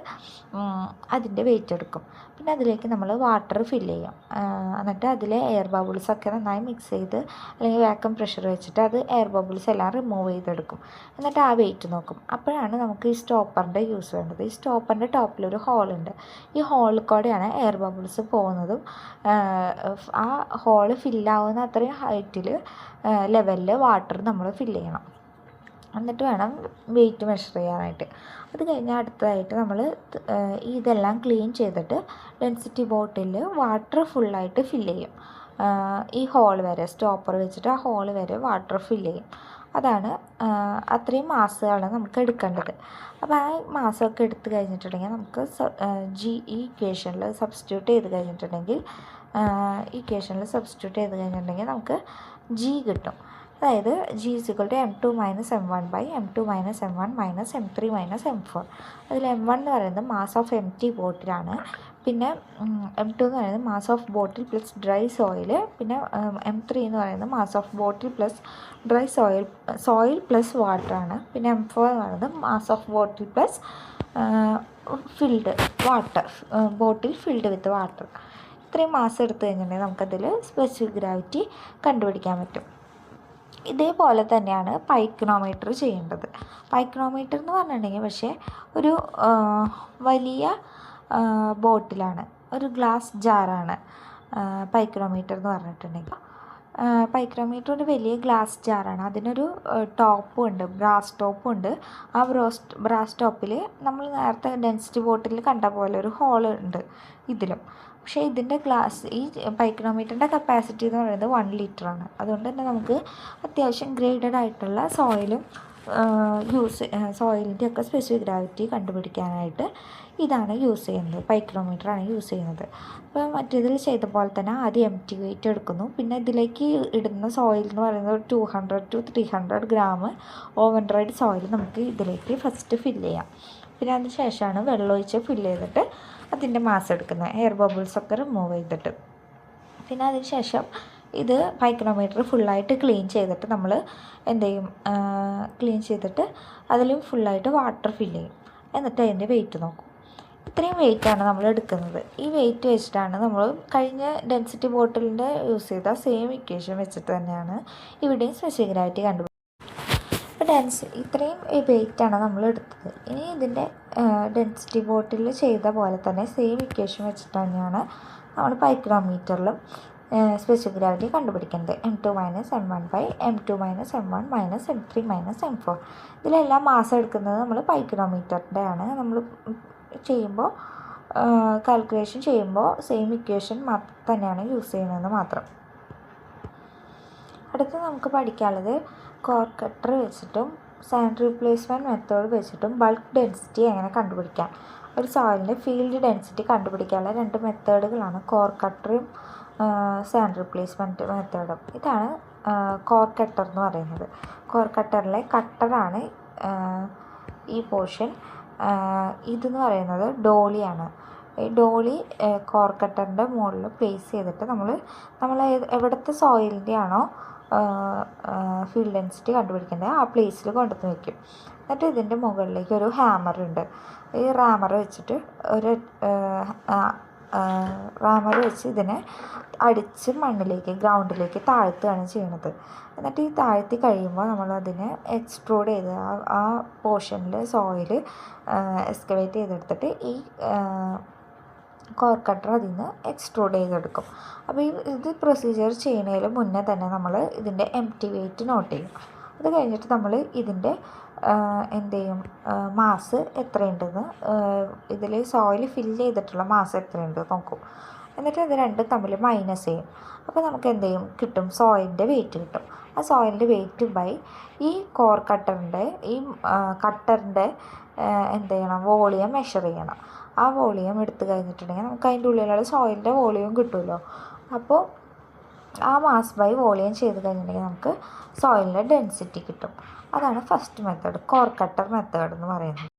അതിൻ്റെ വെയിറ്റ് എടുക്കും. പിന്നെ അതിലേക്ക് നമ്മൾ വാട്ടർ ഫില്ല് ചെയ്യും. എന്നിട്ട് അതിലെ എയർ ബബിൾസൊക്കെ നന്നായി മിക്സ് ചെയ്ത് അല്ലെങ്കിൽ വാക്വം പ്രഷർ വെച്ചിട്ട് അത് എയർ ബബിൾസ് എല്ലാം റിമൂവ് ചെയ്തെടുക്കും. എന്നിട്ട് ആ വെയിറ്റ് നോക്കും. അപ്പോഴാണ് നമുക്ക് ഈ സ്റ്റോപ്പറിൻ്റെ യൂസ് വേണ്ടത്. ഈ സ്റ്റോപ്പറിൻ്റെ ടോപ്പിലൊരു ഹോളുണ്ട്. ഈ ഹോളിൽ കൂടെയാണ് എയർ ബബിൾസ് പോകുന്നതും. ആ ഹോള് ഫില്ലാവുന്ന അത്രയും ഹൈറ്റിൽ ലെവലിൽ വാട്ടർ നമ്മൾ ഫില്ല് ചെയ്യണം. എന്നിട്ട് വേണം വെയിറ്റ് മെഷർ ചെയ്യാനായിട്ട്. അത് കഴിഞ്ഞാൽ അടുത്തതായിട്ട് നമ്മൾ ഇതെല്ലാം ക്ലീൻ ചെയ്തിട്ട് ഡെൻസിറ്റി ബോട്ടിലിൽ വാട്ടർ ഫുള്ളായിട്ട് ഫില്ല് ചെയ്യും. ഈ ഹോൾ വരെ സ്റ്റോപ്പർ വെച്ചിട്ട് ആ ഹോൾ വരെ വാട്ടർ ഫില്ല് ചെയ്യും. അതാണ് അത്രയും മാസമാണ് നമുക്ക് എടുക്കേണ്ടത്. അപ്പോൾ ആ മാസമൊക്കെ എടുത്തു കഴിഞ്ഞിട്ടുണ്ടെങ്കിൽ നമുക്ക് ഈ ഇക്വേഷനിൽ സബ്സ്റ്റിറ്റ്യൂട്ട് ചെയ്ത് കഴിഞ്ഞിട്ടുണ്ടെങ്കിൽ നമുക്ക് G കിട്ടും. അതായത് G = m2 - m1/m2 - m1 - m3 - m4. അതിൽ m1 എന്ന് പറയുന്നത് മാസ് ഓഫ് എംപ്റ്റി ബോട്ടിലാണ്. പിന്നെ m2 എന്ന് പറയുന്നത് mass of bottle plus dry soil. പിന്നെ m3 എന്ന് പറയുന്നത് mass of bottle plus dry soil plus വാട്ടറാണ്. പിന്നെ m4 എന്ന് പറയുന്നത് mass of bottle plus bottle filled with water. ഇത്രയും മാസം എടുത്തു കഴിഞ്ഞിട്ടുണ്ടെങ്കിൽ നമുക്കതിൽ സ്പെസിഫിക് ഗ്രാവിറ്റി കണ്ടുപിടിക്കാൻ പറ്റും. ഇതേപോലെ തന്നെയാണ് പൈക്രോമീറ്റർ ചെയ്യേണ്ടത്. പൈക്രോമീറ്റർ എന്ന് പറഞ്ഞിട്ടുണ്ടെങ്കിൽ പക്ഷേ ഒരു വലിയ ബോട്ടിലാണ്, ഒരു ഗ്ലാസ് ജാറാണ് പൈക്രോമീറ്റർ എന്ന് പറഞ്ഞിട്ടുണ്ടെങ്കിൽ. പൈക്രോമീറ്റർ ഒരു വലിയ ഗ്ലാസ് ജാറാണ്. അതിനൊരു ടോപ്പും ഉണ്ട്, ബ്രാസ് ടോപ്പും ഉണ്ട്. ആ ബ്രാസ് ടോപ്പിൽ നമ്മൾ നേരത്തെ ഡെൻസിറ്റി ബോട്ടിൽ കണ്ട പോലെ ഒരു ഹോൾ ഉണ്ട് ഇതിലും. പക്ഷേ ഇതിൻ്റെ ഈ പൈക്രോമീറ്ററിൻ്റെ കപ്പാസിറ്റി എന്ന് പറയുന്നത് 1 ലിറ്ററാണ്. അതുകൊണ്ട് തന്നെ നമുക്ക് അത്യാവശ്യം ഗ്രേഡഡ് ആയിട്ടുള്ള സോയിലിൻ്റെ ഒക്കെ സ്പെസിഫിക് ഗ്രാവിറ്റി കണ്ടുപിടിക്കാനായിട്ട് ഇതാണ് യൂസ് ചെയ്യുന്നത്, പൈക്രോമീറ്ററാണ് യൂസ് ചെയ്യുന്നത്. അപ്പോൾ മറ്റേതിൽ ചെയ്ത പോലെ തന്നെ ആദ്യം എംപ്റ്റി വെയിറ്റ് എടുക്കുന്നു. പിന്നെ ഇതിലേക്ക് ഇടുന്ന സോയിൽ എന്ന് പറയുന്നത് 200 to 300 gram oven dried soil നമുക്ക് ഇതിലേക്ക് ഫസ്റ്റ് ഫില്ല് ചെയ്യാം. പിന്നെ അതിന് ശേഷമാണ് വെള്ളമൊഴിച്ച് ഫില്ല് ചെയ്തിട്ട് അതിൻ്റെ മാസ് എടുക്കുന്നത്, എയർ ബബിൾസൊക്കെ റിമൂവ് ചെയ്തിട്ട്. പിന്നെ അതിന് ശേഷം ഇത് പൈക്രോമീറ്റർ ഫുള്ളായിട്ട് ക്ലീൻ ചെയ്തിട്ട് നമ്മൾ ക്ലീൻ ചെയ്തിട്ട് അതിലും ഫുള്ളായിട്ട് വാട്ടർ ഫില്ല് ചെയ്യും. എന്നിട്ട് അതിൻ്റെ വെയിറ്റ് നോക്കും. ഇത്രയും വെയിറ്റാണ് നമ്മൾ എടുക്കുന്നത്. ഈ വെയിറ്റ് വെച്ചിട്ടാണ് നമ്മൾ കഴിഞ്ഞ ഡെൻസിറ്റി ബോട്ടിലിൻ്റെ യൂസ് ചെയ്ത സെയിം ഇക്വേഷൻ വെച്ചിട്ട് തന്നെയാണ് ഇവിടെയും സ്പെസിഫിക് ഗ്രാവിറ്റി കണ്ടുപിടിക്കുന്നത്. ഇപ്പോൾ ഇത്രയും വെയിറ്റാണ് നമ്മൾ എടുത്തത്. ഇനി ഇതിൻ്റെ ഡെൻസിറ്റി ബോട്ടിൽ ചെയ്ത പോലെ തന്നെ സെയിം ഇക്വേഷൻ വെച്ചിട്ട് തന്നെയാണ് നമ്മൾ പൈക്രോമീറ്ററിലും സ്പെസിഫിക് ഗ്രാവിറ്റി കണ്ടുപിടിക്കുന്നത്. m2 - m1/m2 - m1 - m3 - m4. ഇതിലെല്ലാം മാസം എടുക്കുന്നത് നമ്മൾ പൈക്രോമീറ്ററിൻ്റെ ആണ്. നമ്മൾ കാൽക്കുലേഷൻ ചെയ്യുമ്പോൾ സെയിം ഇക്വേഷൻ തന്നെയാണ് യൂസ് ചെയ്യുന്നതെന്ന് മാത്രം. അടുത്ത് നമുക്ക് പഠിക്കാനുള്ളത് കോർക്ക് കട്ടർ വെച്ചിട്ടും സാൻഡ് റീപ്ലേസ്മെൻറ്റ് മെത്തേഡ് വെച്ചിട്ടും ബൾക്ക് ഡെൻസിറ്റി എങ്ങനെ കണ്ടുപിടിക്കാം. ഒരു സോയിലിൻ്റെ ഫീൽഡ് ഡെൻസിറ്റി കണ്ടുപിടിക്കാനുള്ള 2 മെത്തേഡുകളാണ് കോർക്ക് കട്ടറും സാൻഡ് റീപ്ലേസ്മെൻറ്റ് മെത്തേഡും. ഇതാണ് കോർക്ക് കട്ടർ എന്ന് പറയുന്നത്. കോർക്ക് കട്ടറിലെ കട്ടറാണ് ഈ പോർഷൻ. ഇതെന്ന് പറയുന്നത് ഡോളിയാണ്. ഈ ഡോളി കോർക്ക് കട്ടറിൻ്റെ മുകളിൽ പ്ലേസ് ചെയ്തിട്ട് നമ്മൾ എവിടുത്തെ സോയിലിൻ്റെ ആണോ ഫീൽഡ് ഡെൻസിറ്റി കണ്ടുപിടിക്കേണ്ടത് ആ പ്ലേസിൽ കൊണ്ടുവന്ന് വയ്ക്കും. എന്നിട്ട് ഇതിൻ്റെ മുകളിലേക്ക് ഒരു ഹാമറുണ്ട്. ഈ റാമർ വെച്ച് ഇതിനെ അടിച്ച് ഗ്രൗണ്ടിലേക്ക് താഴ്ത്തുകയാണ് ചെയ്യുന്നത്. എന്നിട്ട് ഈ താഴ്ത്തി കഴിയുമ്പോൾ നമ്മളതിനെ എക്സ്ട്രൂഡ് ചെയ്ത് ആ പോർഷനിൽ സോയിൽ എക്സ്കവേറ്റ് ചെയ്തെടുത്തിട്ട് ഈ കോർക്ക് കട്ടർ അതിൽ നിന്ന് എക്സ്ട്രൂഡ് ചെയ്തെടുക്കും. അപ്പോൾ ഇത് പ്രൊസീജിയർ ചെയ്യുന്നതിന് മുന്നേ തന്നെ നമ്മൾ ഇതിൻ്റെ എംപ്റ്റി വെയിറ്റ് നോട്ട് ചെയ്യും. അത് കഴിഞ്ഞിട്ട് നമ്മൾ ഇതിൻ്റെ എന്ത് ചെയ്യും, മാസ് എത്രയുണ്ടെന്ന് ഇതിൽ സോയിൽ ഫില്ല് ചെയ്തിട്ടുള്ള മാസ് എത്രയുണ്ട് നോക്കും. എന്നിട്ട് ഇത് രണ്ടും തമ്മിൽ മൈനസ് ചെയ്യും. അപ്പോൾ നമുക്ക് എന്ത് ചെയ്യും കിട്ടും, സോയിലിൻ്റെ വെയിറ്റ് കിട്ടും. ആ സോയിലിൻ്റെ വെയിറ്റ് ബൈ ഈ കോർ കട്ടറിൻ്റെ കട്ടറിൻ്റെ എന്ത് ചെയ്യണം, വോളിയം മെഷർ ചെയ്യണം. ആ വോളിയം എടുത്തു കഴിഞ്ഞിട്ടുണ്ടെങ്കിൽ നമുക്ക് അതിൻ്റെ ഉള്ളിലുള്ള സോയിലിൻ്റെ വോളിയം കിട്ടുമല്ലോ. അപ്പോൾ ആ മാസ് ബൈ വോളിയം ചെയ്ത് കഴിഞ്ഞിട്ടുണ്ടെങ്കിൽ നമുക്ക് സോയിലിൻ്റെ ഡെൻസിറ്റി കിട്ടും. അതാണ് first method, core cutter method എന്ന് പറയുന്നത്.